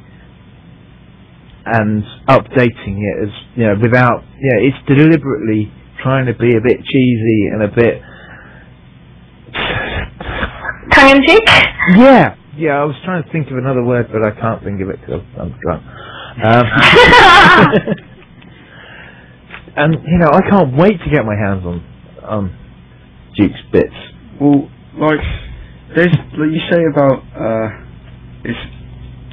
and updating it as without. It's deliberately trying to be a bit cheesy and a bit tongue in cheek. Yeah, I was trying to think of another word, but I can't think of it because I'm drunk. And I can't wait to get my hands on Duke's bits. Well, like you say about it's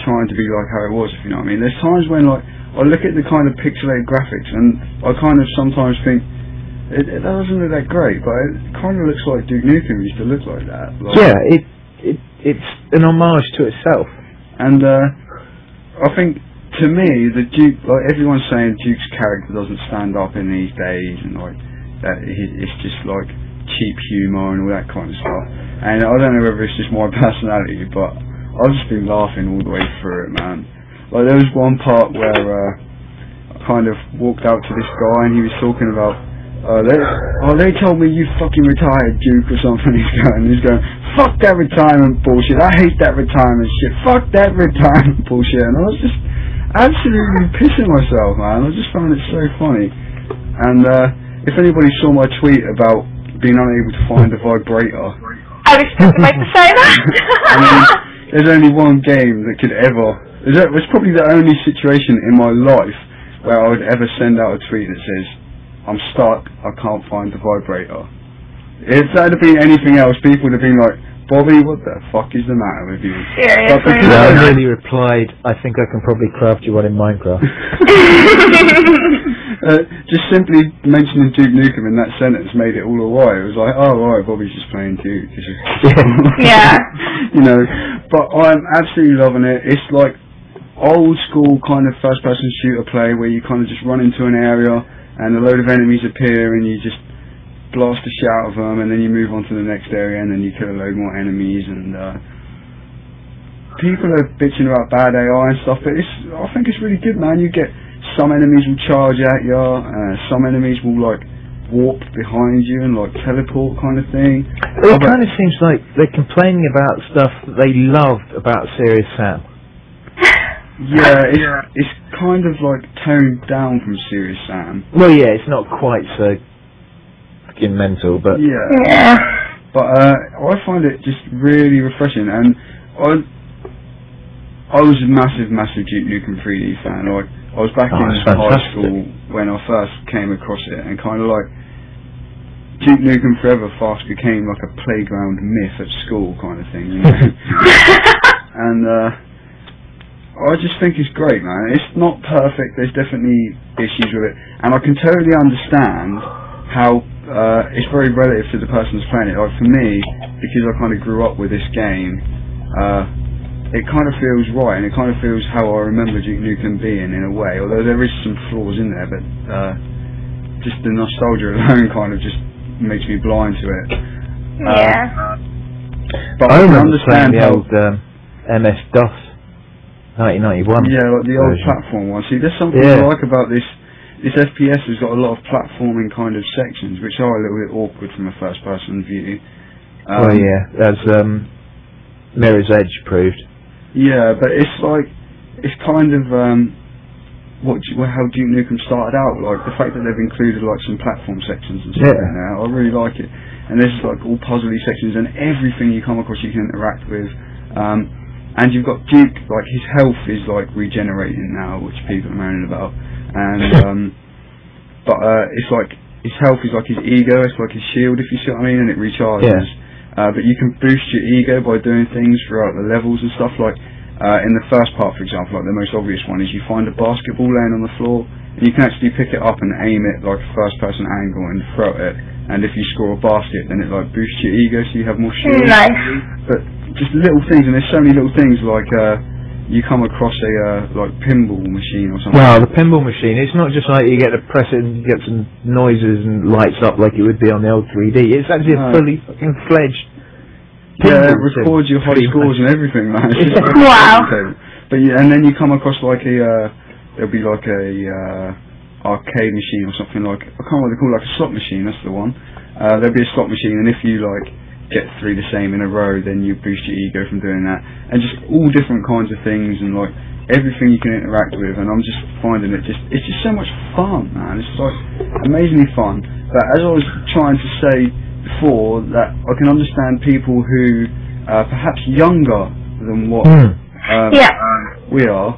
trying to be like how it was, if you know what I mean. There's times when like I look at the kind of pixelated graphics, and I kind of sometimes think It doesn't look that great, but it kind of looks like Duke Nukem used to look like that. Like, yeah, it's an homage to itself. And I think, to me, the Duke, like everyone's saying Duke's character doesn't stand up in these days, and like that it's just like cheap humour and all that kind of stuff. And I don't know whether it's just my personality, but I've just been laughing all the way through it, man. Like there was one part where I kind of walked out to this guy and he was talking about, they told me you fucking retired, Duke, or something. He's going, fuck that retirement bullshit. I hate that retirement shit. Fuck that retirement bullshit. And I was just absolutely pissing myself, man. I just found it so funny. And if anybody saw my tweet about being unable to find a vibrator, I was just about to say that. I mean, there's only one game that could ever. It's probably the only situation in my life where I would ever send out a tweet that says, I'm stuck, I can't find the vibrator. If that had been anything else, people would have been like, Bobby, what the fuck is the matter with you? Seriously? I really replied, I think I can probably craft you one in Minecraft. Just simply mentioning Duke Nukem in that sentence made it all alright. It was like, oh right, Bobby's just playing Duke. Yeah. You know, but I'm absolutely loving it. It's like old school kind of first person shooter play where you kind of just run into an area and a load of enemies appear and you just blast the shit out of them, and then you move on to the next area and then you kill a load more enemies. And people are bitching about bad AI and stuff, but I think it's really good, man. You get some enemies will charge at you, some enemies will like warp behind you and like teleport kind of thing. It kind of seems like they're complaining about stuff that they loved about Serious Sam. Yeah, it's kind of like toned down from Serious Sam. Well, yeah, it's not quite so fucking mental, but Yeah. But I find it just really refreshing, and I was a massive Duke Nukem 3D fan. Like I was back in high school when I first came across it, and kind of like Duke Nukem Forever fast became like a playground myth at school kind of thing, you know. And I just think it's great, man. It's not perfect. There's definitely issues with it, and I can totally understand how it's very relative to the person who's playing it. Like for me, because I kind of grew up with this game, it kind of feels right, and it kind of feels how I remember Duke Nukem being in a way. Although there is some flaws in there, but just the nostalgia alone kind of just makes me blind to it. Yeah. But I can understand the old MS-DOS 1991. Yeah, like the old platform one. See, there's something I like about this. This FPS has got a lot of platforming kind of sections, which are a little bit awkward from a first-person view. Oh yeah, as Mirror's Edge proved. Yeah, but it's like it's kind of how Duke Nukem started out. Like the fact that they've included like some platform sections and stuff in there. I really like it. And there's like all puzzly sections, and everything you come across you can interact with. And you've got Duke, like his health is like regenerating now, which people are moaning about. And but it's like his health is like his ego, it's like his shield, if you see what I mean, and it recharges. Yeah. But you can boost your ego by doing things throughout the levels and stuff. Like in the first part, for example, like the most obvious one is you find a basketball laying on the floor, and you can actually pick it up and aim it like a first-person angle and throw it. And if you score a basket, then it like boosts your ego, so you have more shield. Nice. But just little things, and there's so many little things like you come across a like pinball machine or something. Well, the pinball machine, it's not just like you get to press it and you get some noises and lights up like it would be on the old 3D. It's actually a fully fucking fledged pinball. Yeah, it records your high scores and everything, man. It's just like wow. But yeah, and then you come across like there'll be like a arcade machine or something like, I can't remember what they call it, like a slot machine, that's the one. There'll be a slot machine, and if you like get 3 the same in a row, then you boost your ego from doing that. And just all different kinds of things, and like everything you can interact with, and I'm just finding it's just so much fun, man. It's like amazingly fun. But as I was trying to say before, that I can understand people who are perhaps younger than what we are,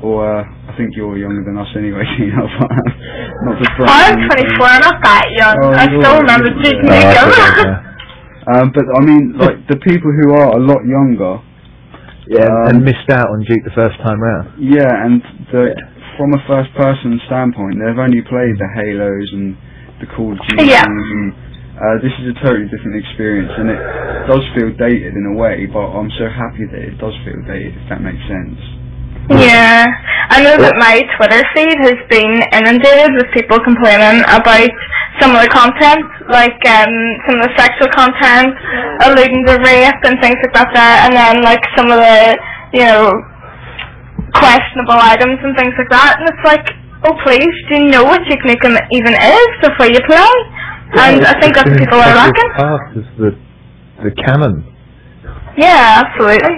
or I think you're younger than us anyway, you know, not to brag. I'm 24, I'm not that young. I still remember Duke Nukem. But I mean, like the people who are a lot younger, and missed out on Duke the first time round. Yeah, and from a first-person standpoint, they've only played the Halos and the Call of Duty Yeah. and this is a totally different experience, and it does feel dated in a way, but I'm so happy that it does feel dated, if that makes sense. Yeah, I know that my Twitter feed has been inundated with people complaining about some of the content, like some of the sexual content, alluding to rape and things like that there, and then like some of the, you know, questionable items and things like that, and it's like, oh please, do you know what Duke Nukem even is before you play? And I think that's what people are lacking. Part is the canon. Yeah, absolutely.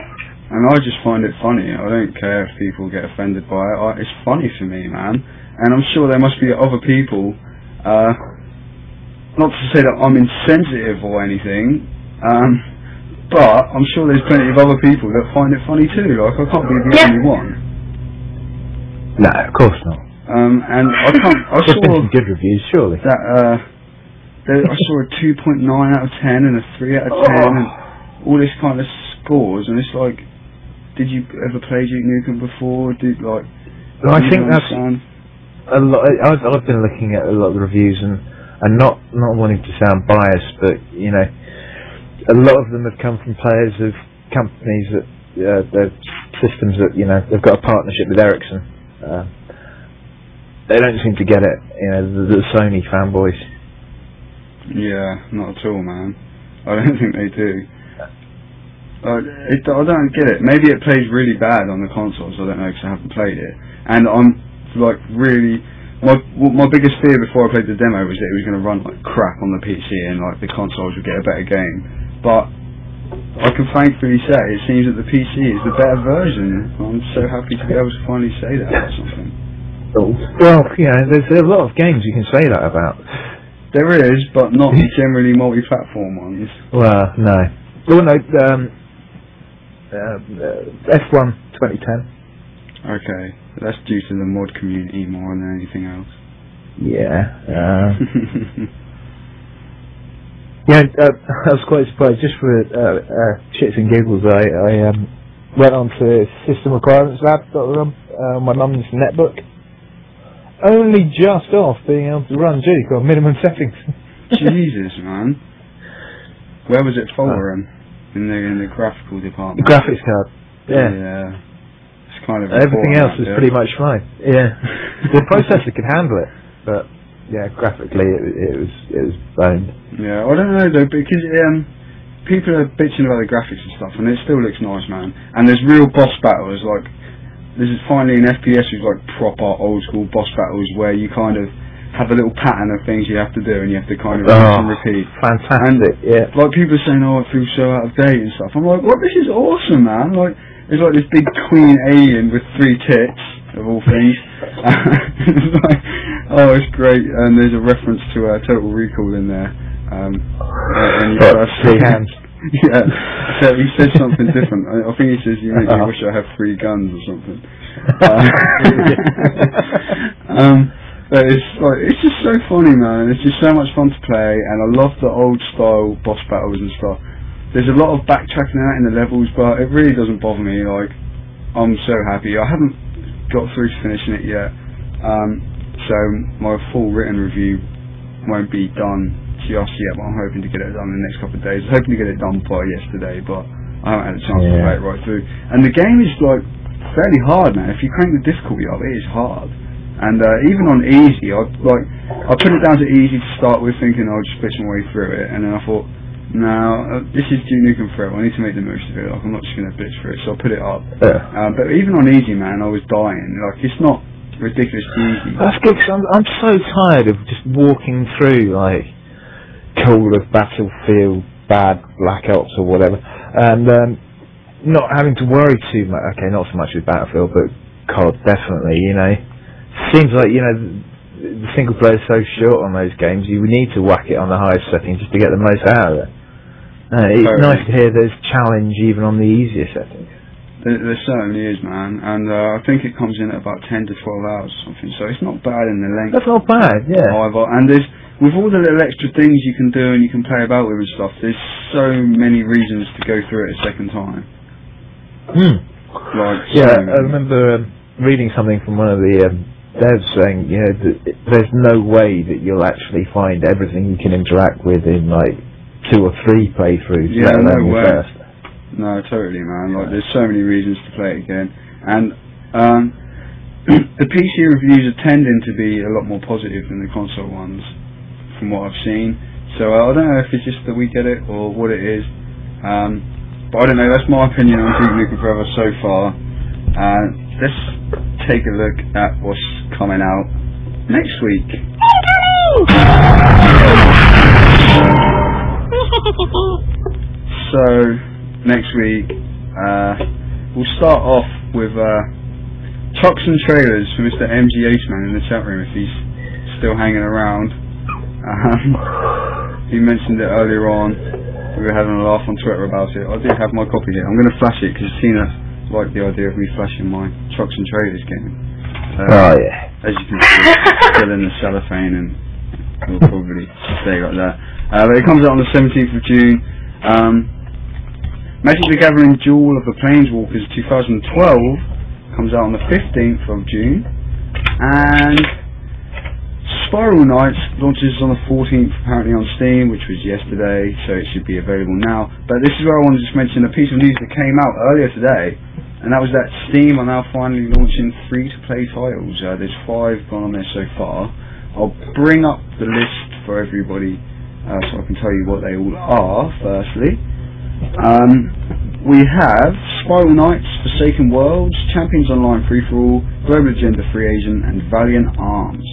And I just find it funny. I don't care if people get offended by it. It's funny for me, man. And I'm sure there must be other people, not to say that I'm insensitive or anything, but I'm sure there's plenty of other people that find it funny too. Like, I can't be the only one. No, of course not. And I can't. I There's been saw some good reviews, surely. that. I saw a 2.9 out of 10 and a 3 out of 10 and all this kind of scores, and it's like, did you ever play Duke Nukem before? Well, I think that's a lot. I've been looking at a lot of the reviews and not wanting to sound biased, but you know, a lot of them have come from players of companies that their systems that, you know, they've got a partnership with Ericsson. They don't seem to get it, you know, the Sony fanboys. Yeah, not at all, man. I don't think they do. I don't get it. Maybe it plays really bad on the consoles. I don't know, because I haven't played it. And I'm like really, my biggest fear before I played the demo was that it was going to run like crap on the PC and like the consoles would get a better game. But I can thankfully say it seems that the PC is the better version. I'm so happy to be able to finally say that or something. Well, you know, there's a lot of games you can say that about. There is, but not generally multi-platform ones. Well, no. Well, no, F1 2010. Okay, that's due to the mod community more than anything else. Yeah. Yeah, I was quite surprised. Just for shits and giggles, I went on to systemrequirementslab.com on my mum's netbook. Only just off being able to run Duke on minimum settings. Jesus, man. Where was it for? In the graphical department? The graphics card. Yeah. Yeah. It's kind of everything else was pretty much fine. Yeah. The processor could handle it, but yeah, graphically it was boned. Yeah, I don't know though, because people are bitching about the graphics and stuff, and it still looks nice, man. And there's real boss battles, like this is finally an FPS with like proper old school boss battles where you kind of have a little pattern of things you have to do and you have to kind of rinse and repeat. Fantastic, yeah. Like people are saying, oh, it feels so out of date and stuff. I'm like, what? This is awesome, man. Like, it's like this big queen alien with 3 tits, of all things. It's like, oh, it's great. And there's a reference to Total Recall in there. And you first 3 hands. Yeah, so he said something different. I think he says, you make me wish I had 3 guns or something. But it's just so funny, man. It's just so much fun to play, and I love the old style boss battles and stuff. There's a lot of backtracking out in the levels, but it really doesn't bother me. Like, I'm so happy. I haven't got through to finishing it yet, so my full written review won't be done just yet, but I'm hoping to get it done in the next couple of days. I was hoping to get it done by yesterday, but I haven't had a chance to play it right through. And the game is like fairly hard, man. If you crank the difficulty up, it is hard. And even on easy, I put it down to easy to start with, thinking I'll just bitch my way through it, and then I thought, no, this is Duke Nukem Forever. I need to make the most of it. Like, I'm not just going to bitch for it, so I put it up. Yeah. But even on easy, man, I was dying. Like, it's not ridiculous easy. That's good, because I'm so tired of just walking through like Call of Battlefield, Bad, Black Ops or whatever, and not having to worry too much. Okay, not so much with Battlefield, but COD definitely, you know. Seems like, you know, the single player is so short on those games, you need to whack it on the highest setting just to get the most out of it. It's nice to hear there's challenge even on the easier settings. There certainly is, man, and I think it comes in at about 10 to 12 hours or something, so it's not bad in the length. That's not bad, yeah. Either. And there's, with all the little extra things you can do and you can play about with and stuff, there's so many reasons to go through it a second time. Like, yeah, I remember reading something from one of the devs saying, you know, there's no way that you'll actually find everything you can interact with in like 2 or 3 playthroughs. Yeah, let no alone way. first. No, totally, man. Like, there's so many reasons to play it again, and the PC reviews are tending to be a lot more positive than the console ones, from what I've seen. So I don't know if it's just that we get it or what it is, but I don't know. That's my opinion on Duke Nukem Forever so far. Let's take a look at what's coming out next week. So next week we'll start off with trucks and trailers for Mr. MGH Man in the chat room, if he's still hanging around. He mentioned it earlier on. We were having a laugh on Twitter about it. I do have my copy here. I'm going to flash it because Tina liked the idea of me flashing my trucks and trailers game. Oh yeah. As you can see, it's still in the cellophane and will probably stay like that. But it comes out on the 17th of June. Magic the Gathering Duel of the Planeswalkers 2012 comes out on the 15th of June. And Spiral Knights launches on the 14th, apparently on Steam, which was yesterday, so it should be available now. But this is where I want to just mention a piece of news that came out earlier today, and that was that Steam are now finally launching free-to-play titles. There's 5 gone on there so far. I'll bring up the list for everybody so I can tell you what they all are, firstly. We have Spiral Knights, Forsaken Worlds, Champions Online Free-for-All, Global Agenda Free Agent, and Valiant Arms,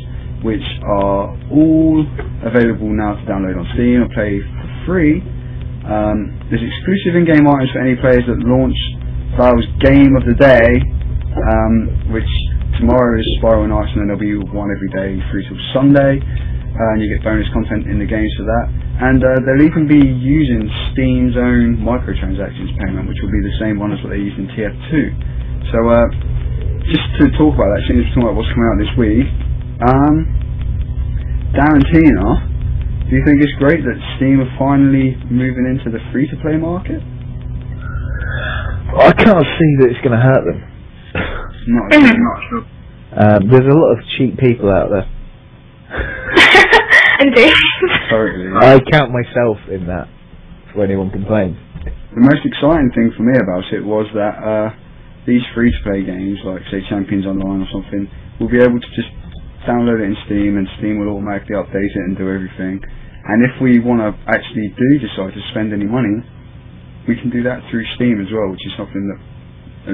which are all available now to download on Steam and play for free. There's exclusive in-game items for any players that launch Valve's Game of the Day, which tomorrow is Spiral Knights, and then there'll be one every day through till Sunday, and you get bonus content in the games for that. And they'll even be using Steam's own microtransactions payment, which will be the same one as what they use in TF2. So just to talk about that, since we're talking about what's coming out this week, Darren, Tina, do you think it's great that Steam are finally moving into the free-to-play market? I can't see that it's going to hurt them. Not sure. There's a lot of cheap people out there. Indeed. Totally. I count myself in that, for anyone complains. The most exciting thing for me about it was that these free-to-play games, like say Champions Online or something, will be able to just download it in Steam, and Steam will automatically update it and do everything. And if we want to actually decide to spend any money, we can do that through Steam as well, which is something that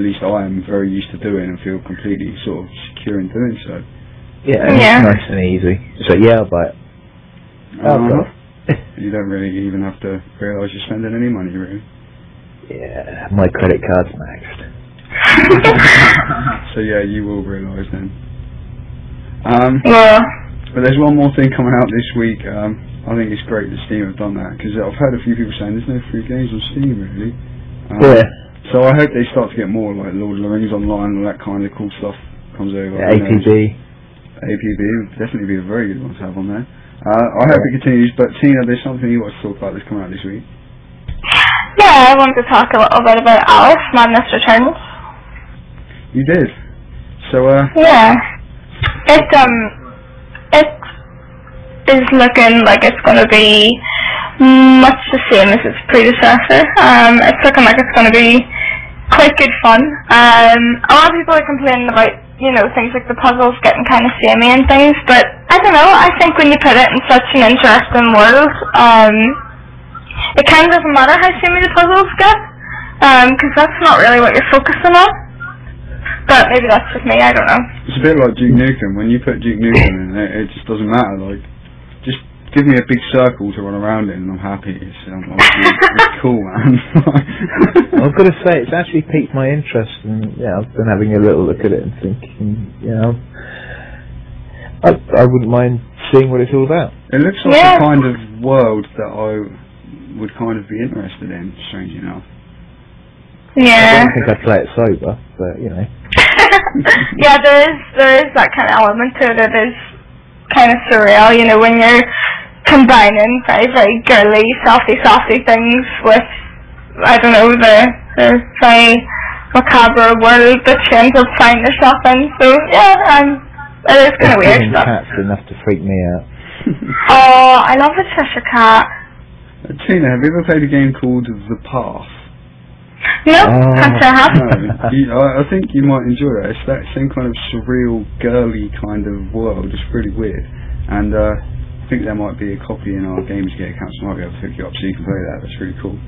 at least I am very used to doing and feel completely sort of secure in doing so. Yeah, it's nice and easy. So yeah, I'll buy it. You don't really even have to realise you're spending any money, really. Yeah, my credit card's maxed. So yeah, you will realise then. Yeah. But there's one more thing coming out this week. I think it's great that Steam have done that, because I've heard a few people saying there's no free games on Steam, really. Yeah. So I hope they start to get more, like Lord of the Rings Online and all that kind of cool stuff comes over. Yeah, APB would definitely be a very good one to have on there. I hope it continues, but Tina, there's something you want to talk about that's coming out this week. Yeah, I wanted to talk a little bit about Alice, Madness Returns. You did. So yeah. It is looking like it's going to be much the same as its predecessor. It's looking like it's going to be quite good fun. A lot of people are complaining about, you know, things like the puzzles getting kind of samey and things, but I don't know, I think when you put it in such an interesting world, it kind of doesn't matter how samey the puzzles get, because that's not really what you're focusing on. But maybe that's just me, I don't know. It's a bit like Duke Nukem. When you put Duke Nukem in, it just doesn't matter. Like, just give me a big circle to run around in and I'm happy. It's cool, man. I've got to say, it's actually piqued my interest, and yeah, I've been having a little look at it and thinking, you know, I wouldn't mind seeing what it's all about. It looks like the kind of world that I would kind of be interested in, strange enough. Yeah. I don't think I'd play it sober, but you know. Yeah, there is that kind of element to it. It is kind of surreal, you know, when you're combining very, very girly, softy things with, I don't know, the very macabre world that you end up finding yourself in. So yeah, It is kind of weird. Cats enough to freak me out. Oh, I love a Cheshire Cat. Tina, have you ever played a game called The Path? No, can't say I have. No, I think you might enjoy it. It's that same kind of surreal, girly kind of world. It's really weird. And I think there might be a copy in our Gamersgate account, so I might be able to pick you up so you can play that. That's really cool.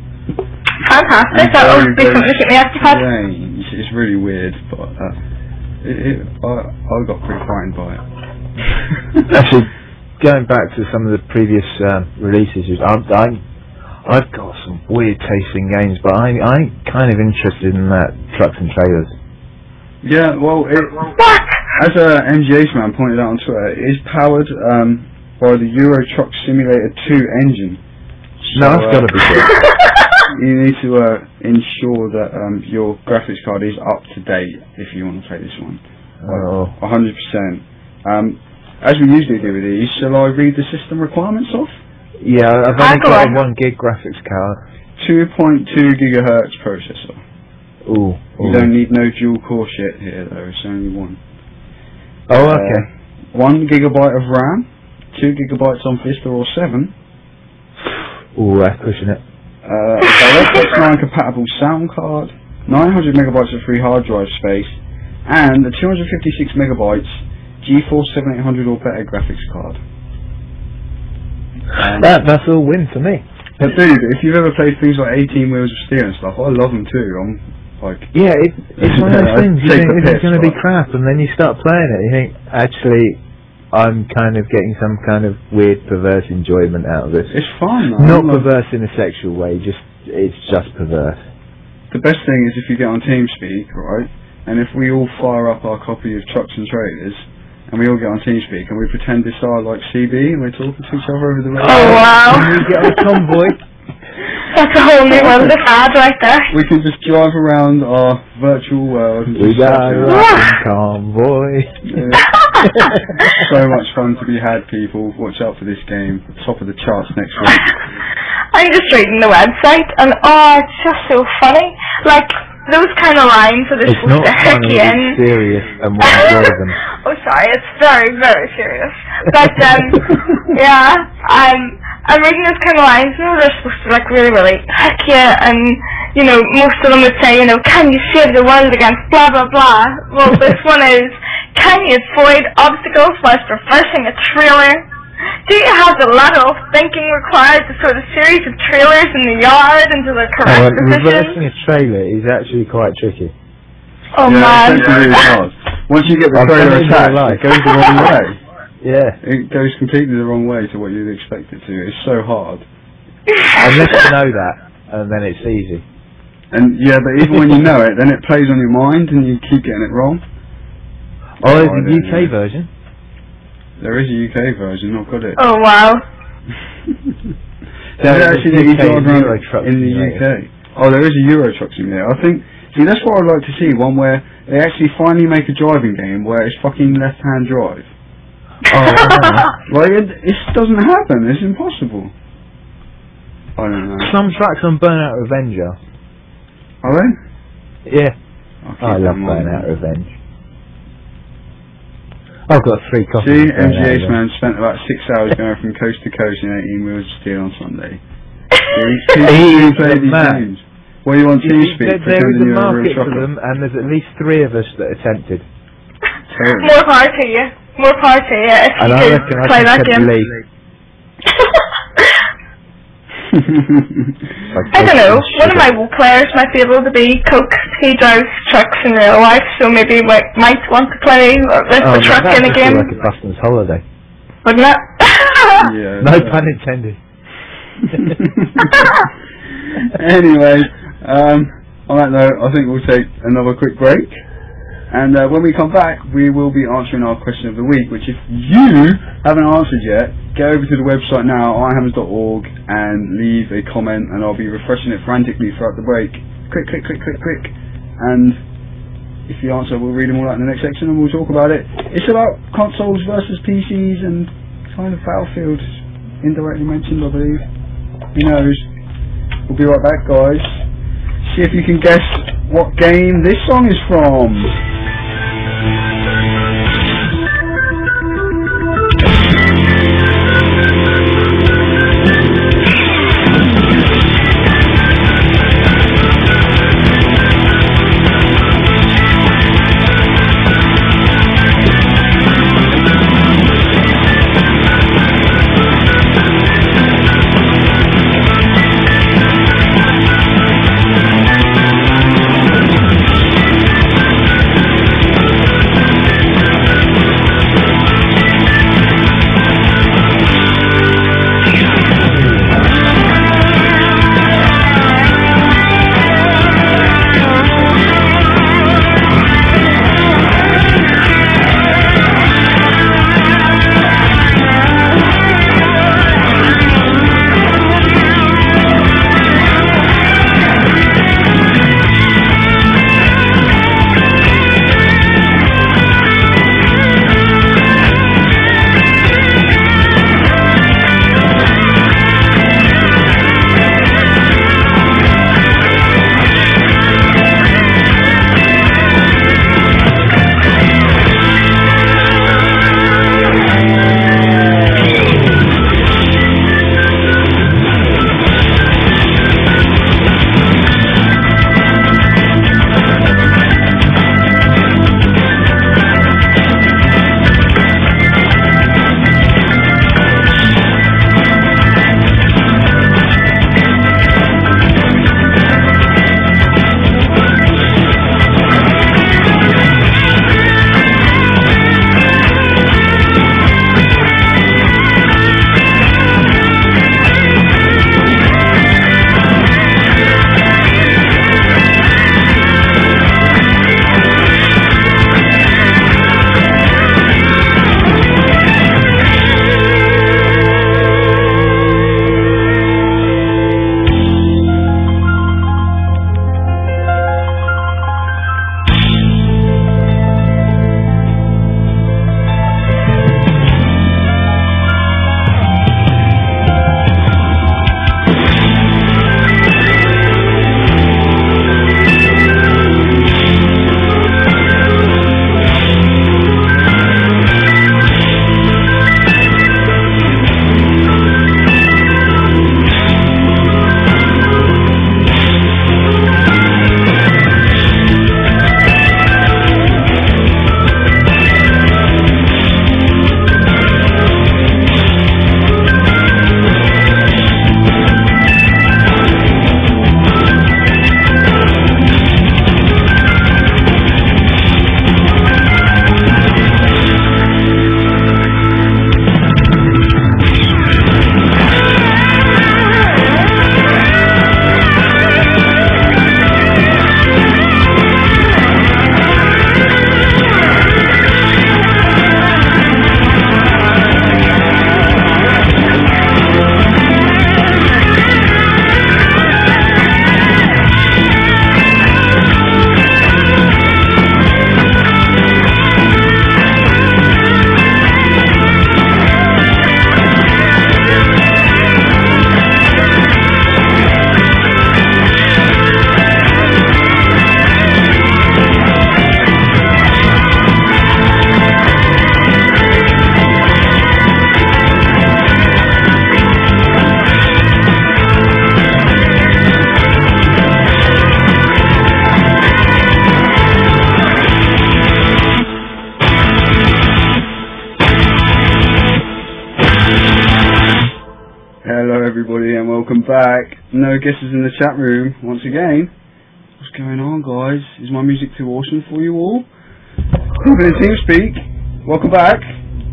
Fantastic. That will be something to keep me occupied. It's really weird, but I got pretty frightened by it. Actually, going back to some of the previous releases, I've got some weird tasting games, but I'm kind of interested in that trucks and trailers. Yeah, well, as MGH man pointed out on Twitter, it is powered by the Euro Truck Simulator 2 engine. So, No, that's got to be good. You need to ensure that your graphics card is up to date if you want to play this one. 100%. As we usually do with these, shall I read the system requirements off? Yeah, I've only got a 1 gig graphics card. 2.2 gigahertz processor. Ooh. You don't need no dual core shit here though, it's only one. Oh, okay. 1 gigabyte of RAM, 2 gigabytes on Vista or 7. Ooh, that's pushing it. A DirectX 9 compatible sound card, 900 megabytes of free hard drive space, and a 256 megabytes GeForce 7800 or better graphics card. That's all win for me. But dude, if you've ever played things like 18 Wheels of Steel and stuff, I love them too. I'm like, yeah, it's one of those things. You think this is going to be crap, and then you start playing it. You think, actually, I'm kind of getting some kind of weird, perverse enjoyment out of this. It's fun. Not perverse in a sexual way. It's just perverse. The best thing is if you get on TeamSpeak, right? And if we all fire up our copy of Trucks and Trailers, and we all get on TeamSpeak, and we pretend it's our like CB, and we're talking to each other over the radio. Oh wow! And we get on a convoy. That's a whole new world of ad right there. We can just drive around our virtual world. And We got a rocking convoy. Yeah. So much fun to be had, people. Watch out for this game. Top of the charts next week. I'm just reading the website, and it's just so funny. Like, those kind of lines are just It's not funny, in. it's serious, and one of them. Oh, sorry, it's very, very serious. But, yeah, I'm reading those kind of lines, and they're supposed to, like, really, really heck yeah, and, you know, most of them would say, you know, can you save the world against blah, blah, blah. Well, this one is, can you avoid obstacles whilst reversing a trailer? Do you have the lateral thinking required to sort a series of trailers in the yard into the correct position? Reversing a trailer is actually quite tricky. Oh man. It's really hard. Once you get the trailer attached, it goes the wrong way. Yeah. It goes completely the wrong way to what you'd expect it to. It's so hard. Unless you know that, and then it's easy. And yeah, but even when you know it, then it plays on your mind and you keep getting it wrong. Oh, there's a UK version. There is a UK version, I've got it. Oh wow. There's actually a Euro Truck in the Simulator. UK. Oh, there is a Euro Truck Simulator. I think, see, that's what I'd like to see, one where they actually finally make a driving game where it's fucking left-hand drive. Like, it doesn't happen, it's impossible. I don't know. Some tracks on Burnout Revenge are. Are they? Yeah. I love Burnout Revenge. I've got 3 copies. See, MGH man spent about 6 hours going from coast to coast in 18 Wheels of Steel on Sunday. He played these games. Well, you want TeamSpeak, there is a market for them, and there's at least 3 of us that attempted. More power to you. More power to you if And you I could reckon play I that can game. lead. I don't know. One of my players might be able to be Coke. He drives trucks in real life, so maybe we might want to play with the truck in a game. Like a Boston's holiday. Wouldn't it? Yeah, No pun intended. Anyway, on that note, I think we'll take another quick break. And when we come back, we will be answering our question of the week, which if you haven't answered yet, go over to the website now, ironhammers.org, and leave a comment, and I'll be refreshing it frantically throughout the break. Click, click, click, click, click. And if you answer, we'll read them all out in the next section, and we'll talk about it. It's about consoles versus PCs, and kind of Battlefield, indirectly mentioned, I believe. Who knows? We'll be right back, guys. See if you can guess what game this song is from. back. No guesses in the chat room once again. What's going on, guys? Is my music too awesome for you all? People in TeamSpeak, welcome back.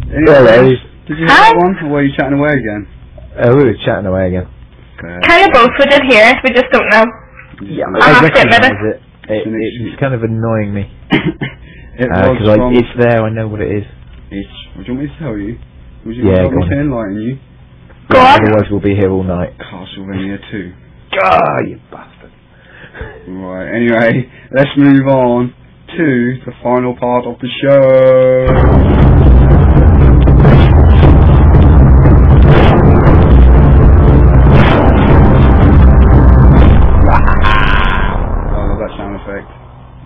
Hello. Did you hear that one, or were you chatting away again? We were chatting away again. Kind of both. We did hear it, we just don't know. Yeah, I I have to admit recognise it. It's kind of annoying me. Because it's there, I know what it is. What do you want me to tell you? Was you Yeah, want me to enlighten you? Go on. Otherwise we'll be here all night. Castlevania 2. Ah, you bastard. Right, anyway, let's move on to the final part of the show.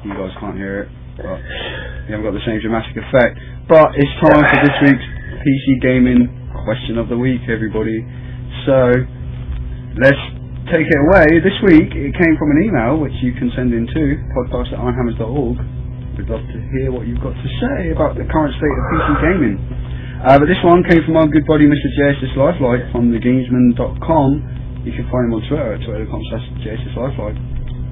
You guys can't hear it, but you haven't got the same dramatic effect. But it's time for this week's PC Gaming Question of the Week, everybody. So, let's take it away. This week, it came from an email, which you can send in to podcast@ironhammers.org. We'd love to hear what you've got to say about the current state of PC gaming. But this one came from our good buddy, Mr. JSSLifelight from thegamesman.com. You can find him on Twitter at twitter.com/JSSLifelight.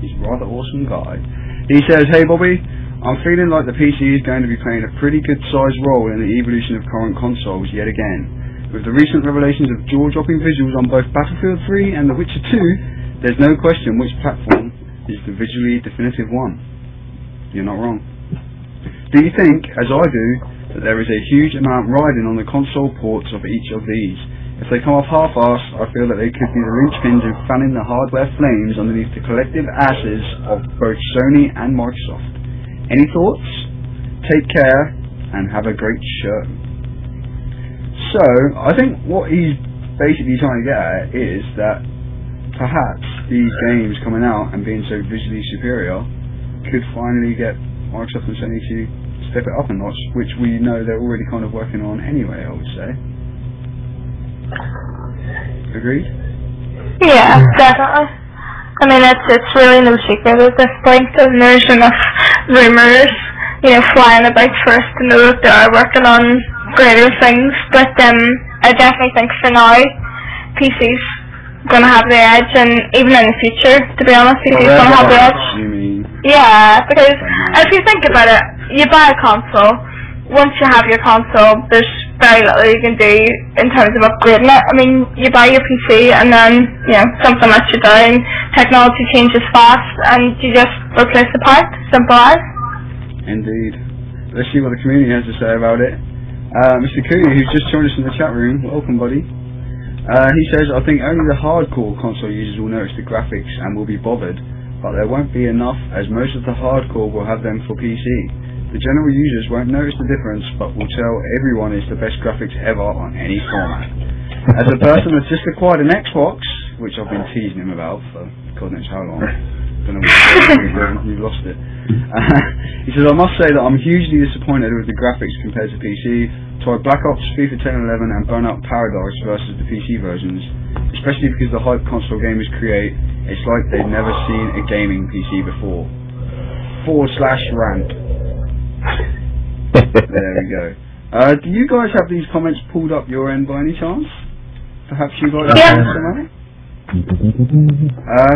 He's a rather awesome guy. He says, "Hey Bobby, I'm feeling like the PC is going to be playing a pretty good sized role in the evolution of current consoles yet again. With the recent revelations of jaw-dropping visuals on both Battlefield 3 and The Witcher 2, there's no question which platform is the visually definitive one. You're not wrong. Do you think, as I do, that there is a huge amount riding on the console ports of each of these? If they come off half-assed, I feel that they could be the linchpins in fanning the hardware flames underneath the collective ashes of both Sony and Microsoft. Any thoughts? Take care and have a great show." So, I think what he's basically trying to get at is that perhaps these games coming out and being so visually superior could finally get Microsoft and Sony to step it up a notch, which we know they're already kind of working on anyway, I would say. Agreed? Yeah, definitely. I mean, it's really no secret at this point, and there's enough rumours, flying about for us to know that they are working on greater things. But I definitely think for now, PC's going to have the edge, and even in the future, to be honest, PC's going to have the edge. You mean? Yeah, because if you think about it, you buy a console. Once you have your console, there's very little you can do in terms of upgrading it. I mean, you buy your PC and then, something lets you down, technology changes fast, and you just replace the part. Simple as. Indeed. Let's see what the community has to say about it. Mr. Cooney, who's just joined us in the chat room, welcome buddy. He says, "I think only the hardcore console users will notice the graphics and will be bothered, but there won't be enough as most of the hardcore will have them for PC. The general users won't notice the difference, but will tell everyone it's the best graphics ever on any format. As a person that's just acquired an Xbox," which I've been teasing him about for God knows how long, don't know what you're doing, you've lost it. He says, "I must say that I'm hugely disappointed with the graphics compared to PC. Tried Black Ops, FIFA 10 and 11 and Burnout Paradise versus the PC versions, especially because the hype console gamers create, it's like they've never seen a gaming PC before. /rant. There we go. Do you guys have these comments pulled up your end by any chance? Perhaps you guys have somewhere?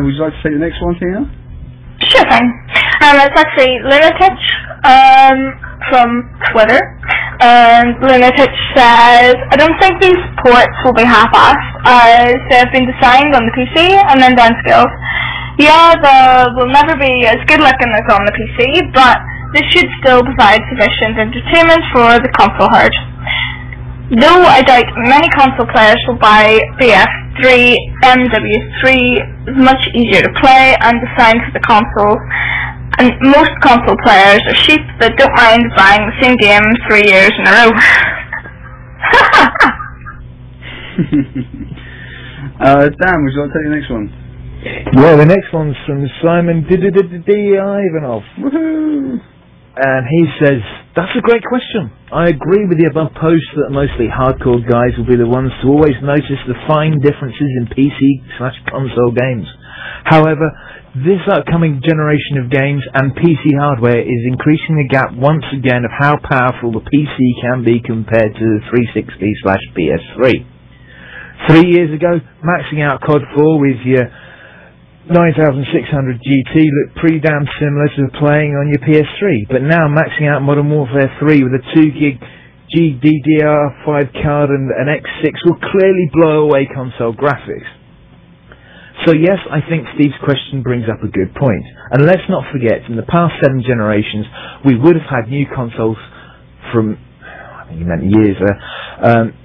Would you like to take the next one, Tina? Sure thing. It's actually Lunatic from Twitter. And Lunatic says, "I don't think these ports will be half-assed as they've been designed on the PC and then downscaled. Yeah, they will never be as good looking as on the PC, but this should still provide sufficient entertainment for the console herd. Though I doubt many console players will buy BF3, MW3 is much easier to play and designed for the console, and most console players are sheep that don't mind buying the same game 3 years in a row." Dan, would you like to take the next one? Yeah, the next one's from Simon Ivanov. Woohoo! And he says, "That's a great question. I agree with the above post that mostly hardcore guys will be the ones to always notice the fine differences in PC/console games. However, this upcoming generation of games and PC hardware is increasing the gap once again of how powerful the PC can be compared to the 360/PS3. 3 years ago, maxing out COD 4 with your 9600 GT looked pretty damn similar to playing on your PS3, but now maxing out Modern Warfare 3 with a 2 gig GDDR5 card and an X6 will clearly blow away console graphics. So yes, I think Steve's question brings up a good point. And let's not forget, in the past 7 generations, we would have had new consoles from, I think you meant years there,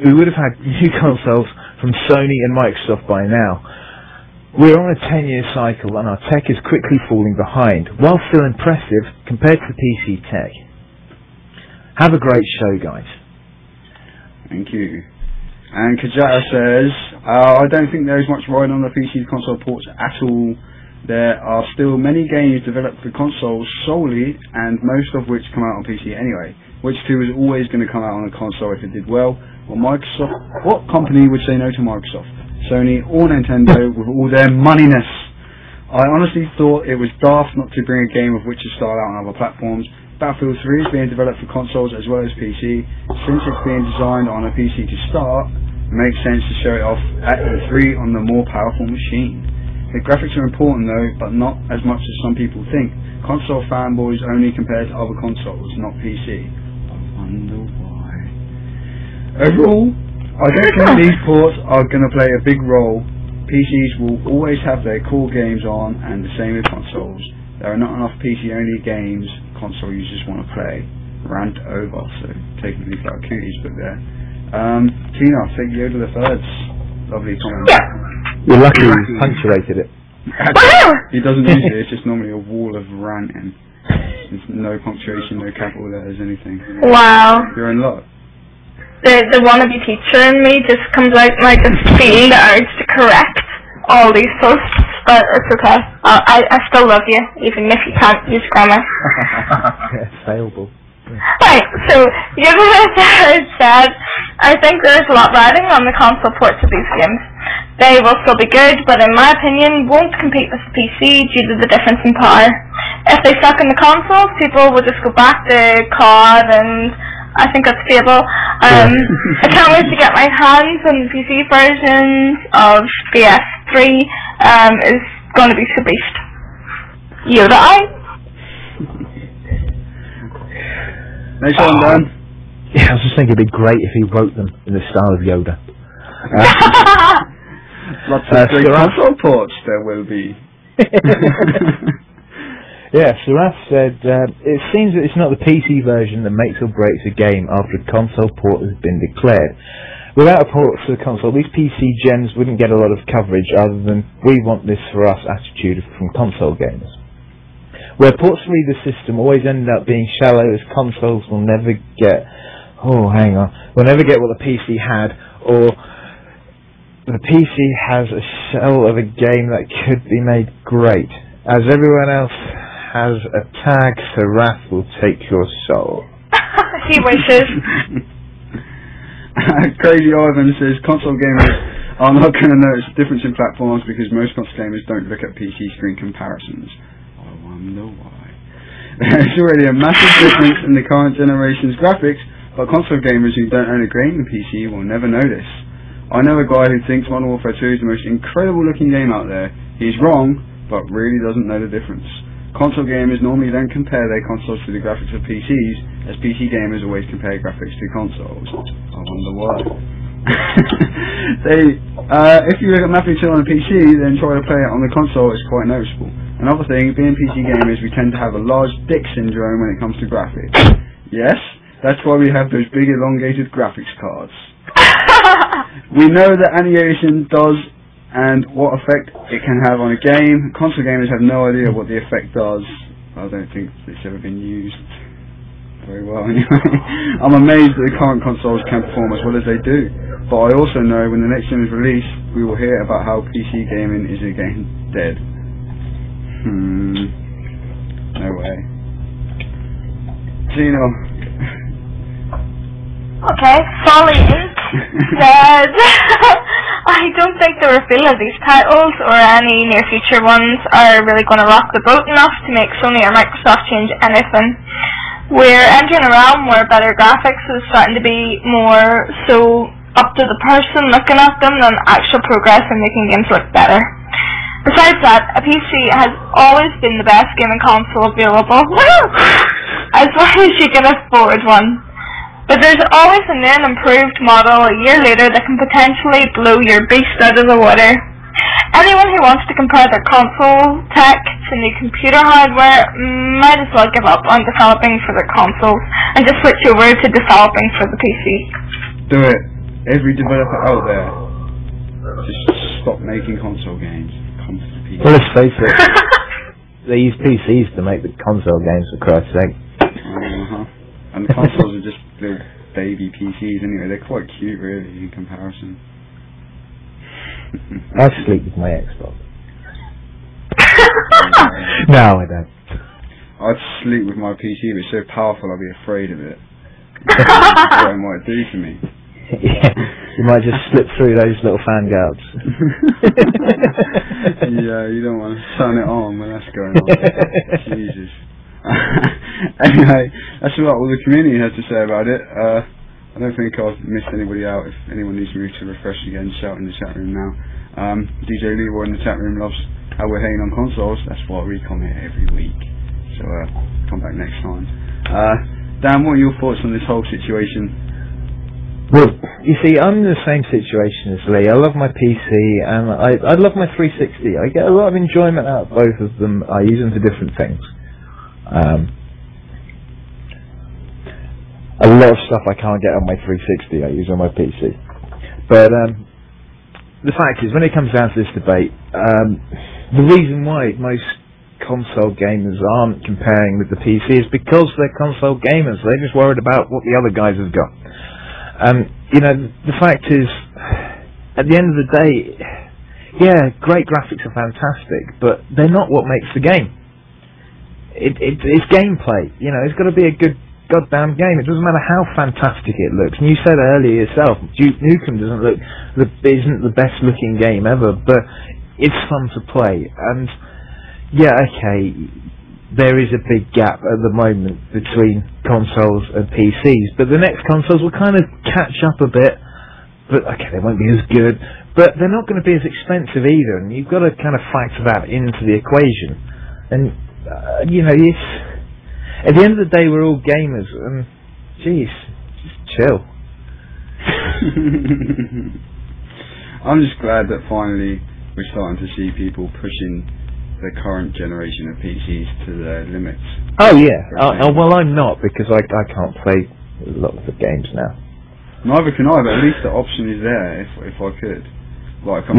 we would have had new consoles from Sony and Microsoft by now. We're on a 10-year cycle and our tech is quickly falling behind, while still impressive compared to PC tech. Have a great show, guys. Thank you. And Kajata says, I don't think there is much riding on the PC console ports at all. There are still many games developed for consoles solely, and most of which come out on PC anyway. Which 2 is always going to come out on a console if it did well. Well, Microsoft, what company would say no to Microsoft? Sony or Nintendo with all their moneyness. I honestly thought it was daft not to bring a game of Witcher style out on other platforms. Battlefield 3 is being developed for consoles as well as PC. Since it's being designed on a PC to start, it makes sense to show it off at E3 on the more powerful machine. The graphics are important though, but not as much as some people think. Console fanboys only compare to other consoles, not PC. I wonder why. Overall, I don't think these ports are going to play a big role. PCs will always have their core games on, and the same with consoles. There are not enough PC-only games console users want to play. Rant over, so taking me for Katie's book there. Tina, take you over the thirds. Lovely comment. Yeah. You're lucky you punctuated it. He doesn't use it, it's just normally a wall of ranting. There's no punctuation, no capital letters, anything. Wow. You're in luck. The wannabe teacher in me just comes out and I just feel the urge to correct all these posts, but it's okay. I still love you, even if you can't use grammar. Yeah, failable. Right, so given that said, I think there's a lot riding on the console ports of these games. They will still be good, but in my opinion, won't compete with the PC due to the difference in power. If they suck in the consoles, people will just go back to COD, and I think that's Fable. I can't wait to get my hands on the PC versions of BS3. Is going to be so beast. Yoda. Next one, Dan. Yeah, I was just thinking it'd be great if he wrote them in the style of Yoda. Lots of great console ports there will be. Yeah, Suraf said, it seems that it's not the PC version that makes or breaks a game after a console port has been declared. Without a port to the console, these PC gens wouldn't get a lot of coverage other than "we want this for us" attitude from console gamers. Where ports read the system always end up being shallow, as consoles will never get, will never get what the PC had, or the PC has a shell of a game that could be made great. As everyone else has a tag, so Wrath will take your soul. He wishes. Crazy Ivan says, console gamers are not going to notice a difference in platforms because most console gamers don't look at PC screen comparisons. I wonder why. There's already a massive difference in the current generation's graphics, but console gamers who don't own a gaming PC will never notice. I know a guy who thinks Modern Warfare 2 is the most incredible looking game out there. He's wrong, but really doesn't know the difference. Console gamers normally don't compare their consoles to the graphics of PCs, as PC gamers always compare graphics to consoles. I wonder why. If you look at Mafia 2 on a PC, then try to play it on the console, it's quite noticeable. Another thing, being PC gamers, we tend to have a large dick syndrome when it comes to graphics. Yes, that's why we have those big elongated graphics cards. We know that animation does and what effect it can have on a game. Console gamers have no idea what the effect does. I don't think it's ever been used very well anyway. I'm amazed that the current consoles can perform as well as they do, but I also know when the next gen is released, we will hear about how PC gaming is again dead. No way. Gino. Okay, Folly Inc. said, I don't think the reveal of these titles or any near future ones are really going to rock the boat enough to make Sony or Microsoft change anything. We're entering a realm where better graphics is starting to be more so up to the person looking at them than actual progress in making games look better. Besides that, a PC has always been the best gaming console available, as long as you can afford one. But there's always a new and improved model a year later that can potentially blow your beast out of the water. Anyone who wants to compare their console tech to new computer hardware might as well give up on developing for their consoles and just switch over to developing for the PC. Do it. Every developer out there, just stop making console games. Come to the PC. Well, let's face it, they use PCs to make the console games, for Christ's sake. And the consoles are just little baby PCs anyway. They're quite cute, really, in comparison. I sleep with my Xbox. No, I don't. I'd sleep with my PC, but it's so powerful I'd be afraid of it. What it might do to me. Yeah, you might just slip through those little fan guards. Yeah, you don't want to turn it on when that's going on. Jesus. Anyway, that's about all the community has to say about it. I don't think I've missed anybody out. If anyone needs me to refresh again, shout in the chat room now. DJ Leroy in the chat room loves how we're hating on consoles. That's why we come here every week. So come back next time. Dan, what are your thoughts on this whole situation? Well, you see, I'm in the same situation as Lee. I love my PC and I love my 360. I get a lot of enjoyment out of both of them. I use them for different things. A lot of stuff I can't get on my 360 I use on my PC. But the fact is, when it comes down to this debate, the reason why most console gamers aren't comparing with the PC is because they're console gamers. They're just worried about what the other guys have got. You know, the fact is, at the end of the day, yeah, great graphics are fantastic, but they're not what makes the game. It's gameplay. You know, it's got to be a good goddamn game. It doesn't matter how fantastic it looks. And you said earlier yourself, Duke Nukem isn't the best looking game ever, but it's fun to play. And yeah, okay, there is a big gap at the moment between consoles and PCs, but the next consoles will kind of catch up a bit. But okay, they won't be as good, but they're not going to be as expensive either, and you've got to kind of factor that into the equation. And you know, at the end of the day, we're all gamers, and jeez, just chill. I'm just glad that finally we're starting to see people pushing the current generation of PCs to their limits. Oh yeah. Well, I'm not, because I can't play a lot of the games now. Neither can I, but at least the option is there if I could. Like,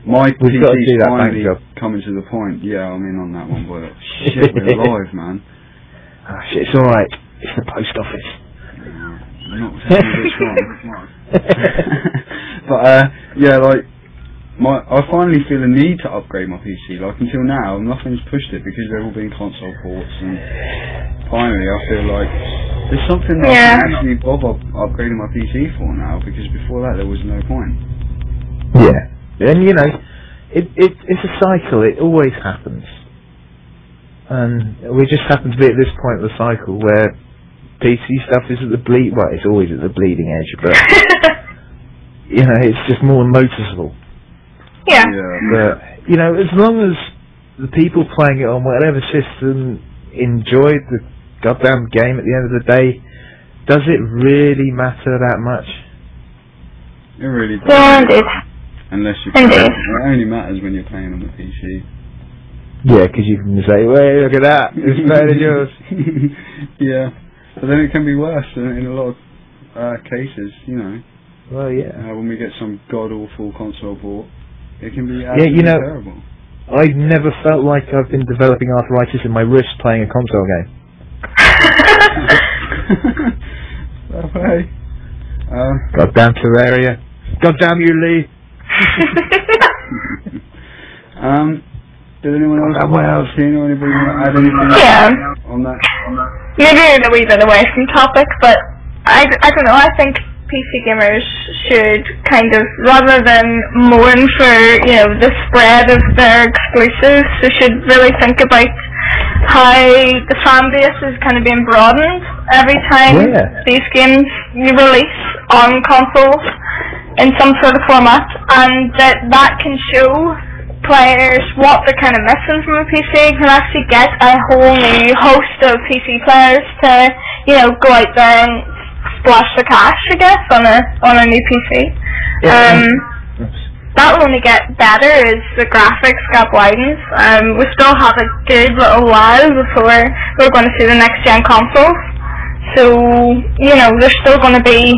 my PC's finally coming to the point. Yeah, I'm in on that one, but shit, we're live, man. Oh, shit, it's alright. It's the post office. Not this one. But yeah, like, I finally feel a need to upgrade my PC. Like, until now, nothing's pushed it because they've all been console ports, and finally I feel like there's something that I can actually bother upgrading my PC for now, because before that there was no point. Yeah, and you know, it's a cycle. It always happens, and we just happen to be at this point of the cycle where PC stuff is at the well, it's always at the bleeding edge, but you know, it's just more noticeable. Yeah. But you know, as long as the people playing it on whatever system enjoy the goddamn game at the end of the day, does it really matter that much? It really does. Yeah, indeed. Unless you play it. It only matters when you're playing on the PC. Yeah, because you can say, "Wait, look at that! It's better than yours." Yeah, but then it can be worse in a lot of cases, you know. Well, yeah. When we get some god-awful console port, it can be absolutely terrible. I've never felt like I've been developing arthritis in my wrist playing a console game. Okay. Goddamn Terraria. Goddamn you, Lee. Did anyone else or anybody want to add anything on that? Maybe a wee bit away from topic, but I don't know, I think PC gamers should kind of, rather than mourn for, you know, the spread of their exclusives, they should really think about how the fan base is kind of being broadened every time these games you release on consoles. in some sort of format, and that can show players what they're kind of missing from a PC. Can actually get a whole new host of PC players to, you know, go out there and splash the cash, I guess, on a new PC. That will only get better as the graphics gap widens. We still have a good little while before we're going to see the next gen consoles. So, you know, there's still going to be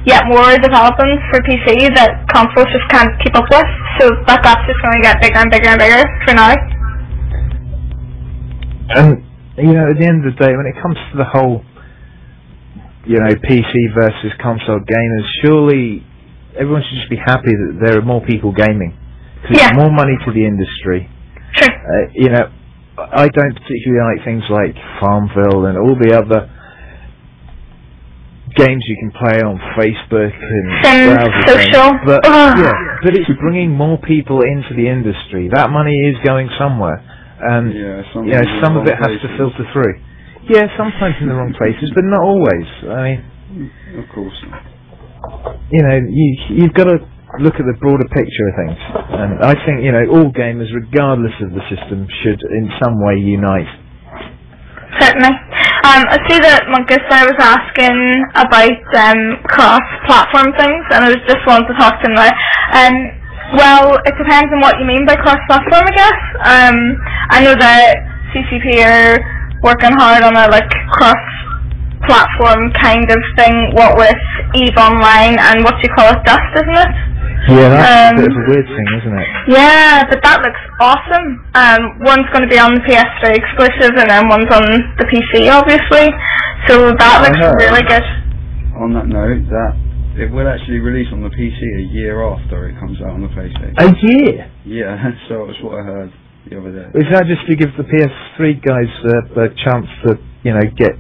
yet more developments for PC that consoles just can't keep up with. So that gap's just going to get bigger and bigger and bigger for now. And, you know, at the end of the day, when it comes to the whole, you know, PC versus console gamers, surely everyone should just be happy that there are more people gaming. Because it's more money to the industry. Sure. You know, I don't particularly like things like Farmville and all the other games you can play on Facebook and browser social. Games. But but it's bringing more people into the industry. That money is going somewhere, and you know, some of it has to filter through. Yeah, sometimes in the wrong places, but not always. I mean, of course. You know, you've got to look at the broader picture of things, and I think, you know, all gamers, regardless of the system, should in some way unite. Certainly. I see that Monkus there was asking about cross-platform things, and I was just wanting to talk to him there. Well, it depends on what you mean by cross-platform, I guess. I know that CCP are working hard on a cross-platform kind of thing, what with EVE Online and what you call it, Dust, isn't it? Yeah, that's a bit of a weird thing, isn't it? Yeah, but that looks awesome. One's going to be on the PS3 exclusive, and then one's on the PC, obviously. So that looks really good. On that note, that it will actually release on the PC a year after it comes out on the PlayStation. A year? Yeah, so that's what I heard the other day. Is that just to give the PS3 guys a chance to, you know, get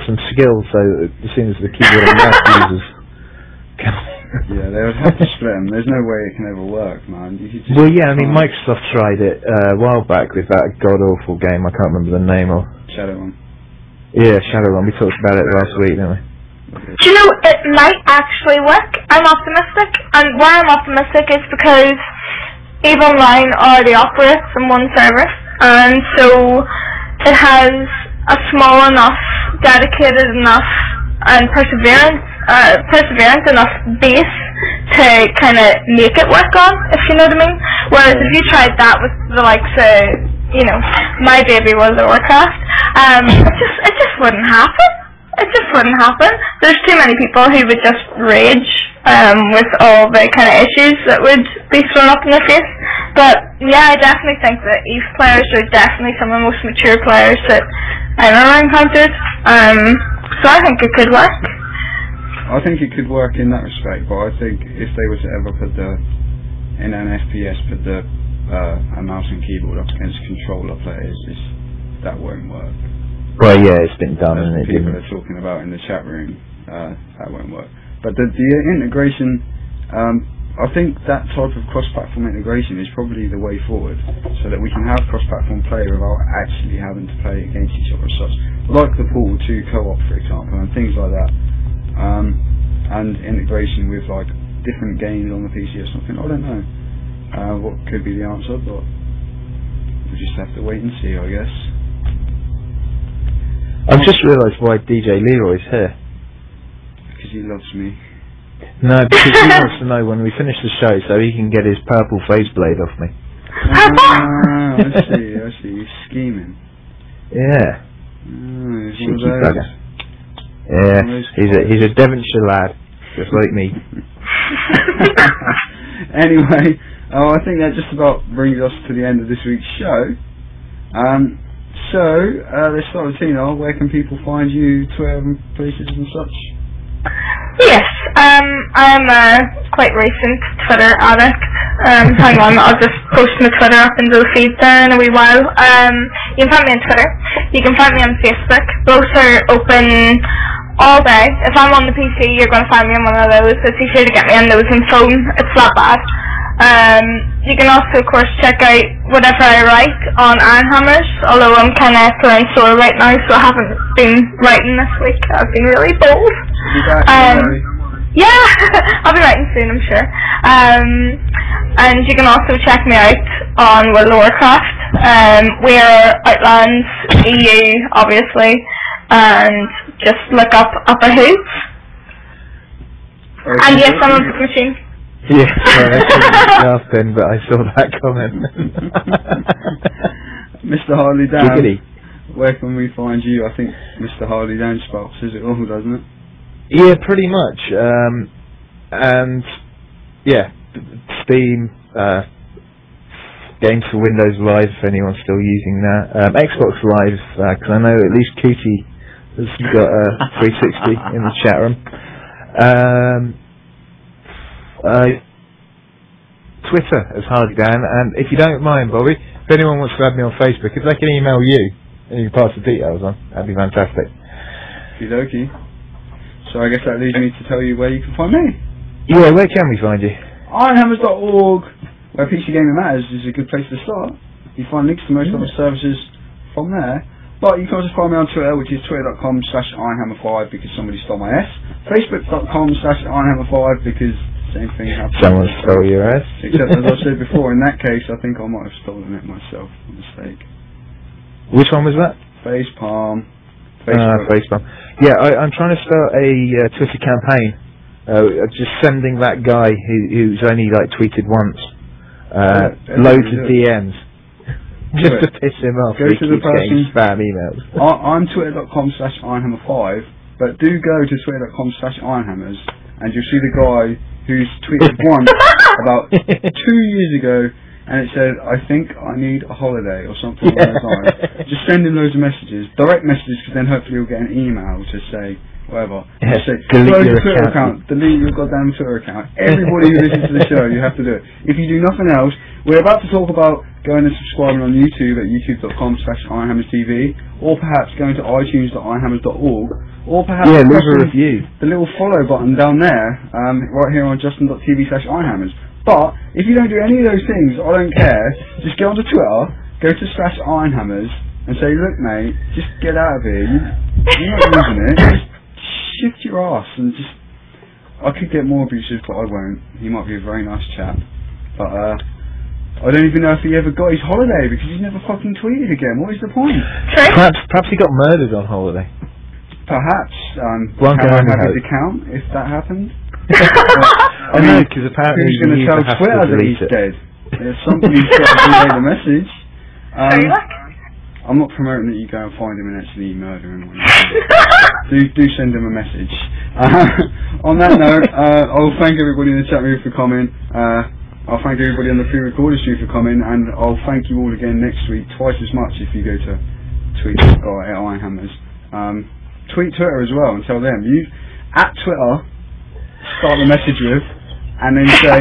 some skills, so as soon as the keyboard and mouse users can... Yeah, they would have to split them. There's no way it can ever work, man. Well, yeah, I mean, Microsoft tried it a while back with that god-awful game. I can't remember the name of. Shadowrun. Yeah, Shadowrun. We talked about it last week, didn't we? Do you know, it might actually work. I'm optimistic, and why I'm optimistic is because EVE Online already operates on one server, and so it has a small enough, dedicated enough, and perseverant enough base to kind of make it work on, if you know what I mean. Whereas if you tried that with the likes of, you know, my baby was Warcraft, it just wouldn't happen. It just wouldn't happen. There's too many people who would just rage with all the kind of issues that would be thrown up in their face. But yeah, I definitely think that EVE players are definitely some of the most mature players that I've ever encountered. So I think it could work. I think it could work in that respect, but I think if they were to ever put in an FPS, put a mouse and keyboard up against controller players, that won't work. Well, yeah, it's been done, As and people are talking about in the chat room, that won't work. But the integration, I think that type of cross-platform integration is probably the way forward, so that we can have cross-platform play without actually having to play against each other as such, like the Portal 2 co-op, for example, and things like that. And integration with like different games on the PC or something. I don't know what could be the answer, but we'll just have to wait and see, I guess. I've just realised why DJ Leroy's here. Because he loves me. No, because he wants to know when we finish the show so he can get his purple face blade off me. I see, he's scheming. Yeah. Cheeky bugger. Yeah, he's a Devonshire lad, just like me. Anyway, I think that just about brings us to the end of this week's show. Let's start with Tina. Where can people find you, Twitter and places and such? Yes, I'm a quite recent Twitter addict. Hang on, I'll just post my Twitter up into the feed there in a wee while. You can find me on Twitter. You can find me on Facebook. Both are open all day. If I'm on the PC, you're going to find me on one of those. It's easier to get me on those on phone. It's that bad. You can also, of course, check out whatever I write on Ironhammers, although I'm kind of playing sore right now, so I haven't been writing this week. I've been really bold. Yeah, I'll be writing soon, I'm sure. And you can also check me out on World of Warcraft. We're Outlands EU, obviously, and just look up Upper Hoods. And yes, I'm on the machine. Yeah, sorry, I couldn't laugh then, but I saw that comment. Mr. Harley Dan, Giggity. where can we find you? I think Mr. Harley Dan spots it all, doesn't it? Yeah, pretty much. And yeah, Steam, Games for Windows Live, if anyone's still using that. Xbox Live, because I know at least Cootie has got a 360 in the chat room. Twitter as Harley Dan, and if you don't mind, Bobby, if anyone wants to add me on Facebook, if they can email you and you can pass the details on, that'd be fantastic. Okie. So I guess that leads me to tell you where you can find me. Yeah, where can we find you? Ironhammers.org, where PC Gaming Matters is a good place to start. You find links to most other services from there. But you can also find me on Twitter, which is twitter.com/Ironhammer5 because somebody stole my S. Facebook.com/Ironhammer5 because same thing happened. Someone stole your S. Except as I said before, in that case, I think I might have stolen it myself. A mistake. Which one was that? Facepalm. Facepalm. Yeah, I'm trying to start a Twitter campaign. Just sending that guy who's only like tweeted once loads of DMs. Just to piss him off. Go to the person. Spam emails. I'm twitter.com/Ironhammer5, but do go to twitter.com/Ironhammers and you'll see the guy who's tweeted once about 2 years ago, and it said, I think I need a holiday or something along those lines. Just send him loads of messages, direct messages, because then hopefully you'll get an email to say whatever. Yeah, say, delete your Twitter account. Delete your goddamn Twitter account. Everybody who listens to the show, you have to do it. If you do nothing else, we're about to talk about going and subscribing on YouTube at youtube.com/IronhammersTV, or perhaps going to iTunes.ironhammers.org, or perhaps leave a review. The little follow button down there, right here on justin.tv/Ironhammers. But if you don't do any of those things, I don't care. Just go onto Twitter, go to /Ironhammers, and say, look, mate, just get out of here. You're not using it. Just shift your ass and just. I could get more abusive, but I won't. He might be a very nice chap, but I don't even know if he ever got his holiday because he's never fucking tweeted again. What is the point? Perhaps he got murdered on holiday. Perhaps. One can can I have hope. his account if that happened? I know, because apparently who's going to tell Twitter that he's dead? There's somebody's got to relay the message. I'm not promoting that you go and find him and actually murder him. do send him a message. On that note, I'll thank everybody in the chat room for coming. I'll thank everybody on the pre-recorded stream for coming, and I'll thank you all again next week, twice as much if you go to tweet or at Ironhammers. Tweet Twitter as well and tell them. You at Twitter start the message with, and then say,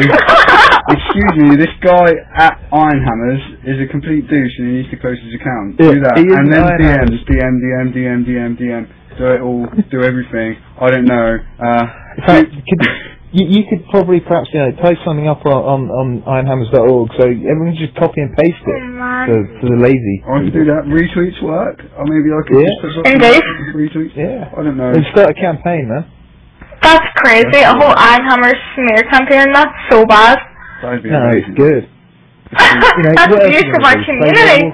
excuse me, this guy at Ironhammers is a complete douche and he needs to close his account. Do that, and then DM. Do it all. Do everything. I don't know. In fact, you could probably perhaps type something up on ironhammers.org so everyone just copy and paste it for the lazy. I could do that. Retweets work, or maybe I could just put something retweets. Yeah, I don't know. And start a campaign, man. That's crazy. A whole Ironhammers smear campaign. That's so bad. That'd be no, amazing. it's good. That's abuse of our community.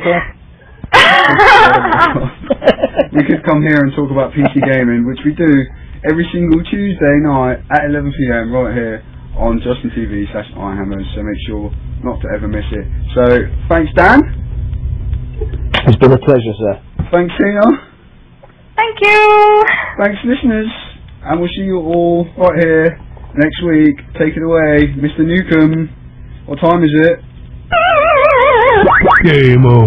We could come here and talk about PC gaming, which we do every single Tuesday night at 11 PM right here on JustinTV/Ironhammers, so make sure not to ever miss it. So, thanks Dan. It's been a pleasure, sir. Thanks Tina. Thank you. Thanks listeners, and we'll see you all right here next week. Take it away, Mr. Newcomb. What time is it? Game on.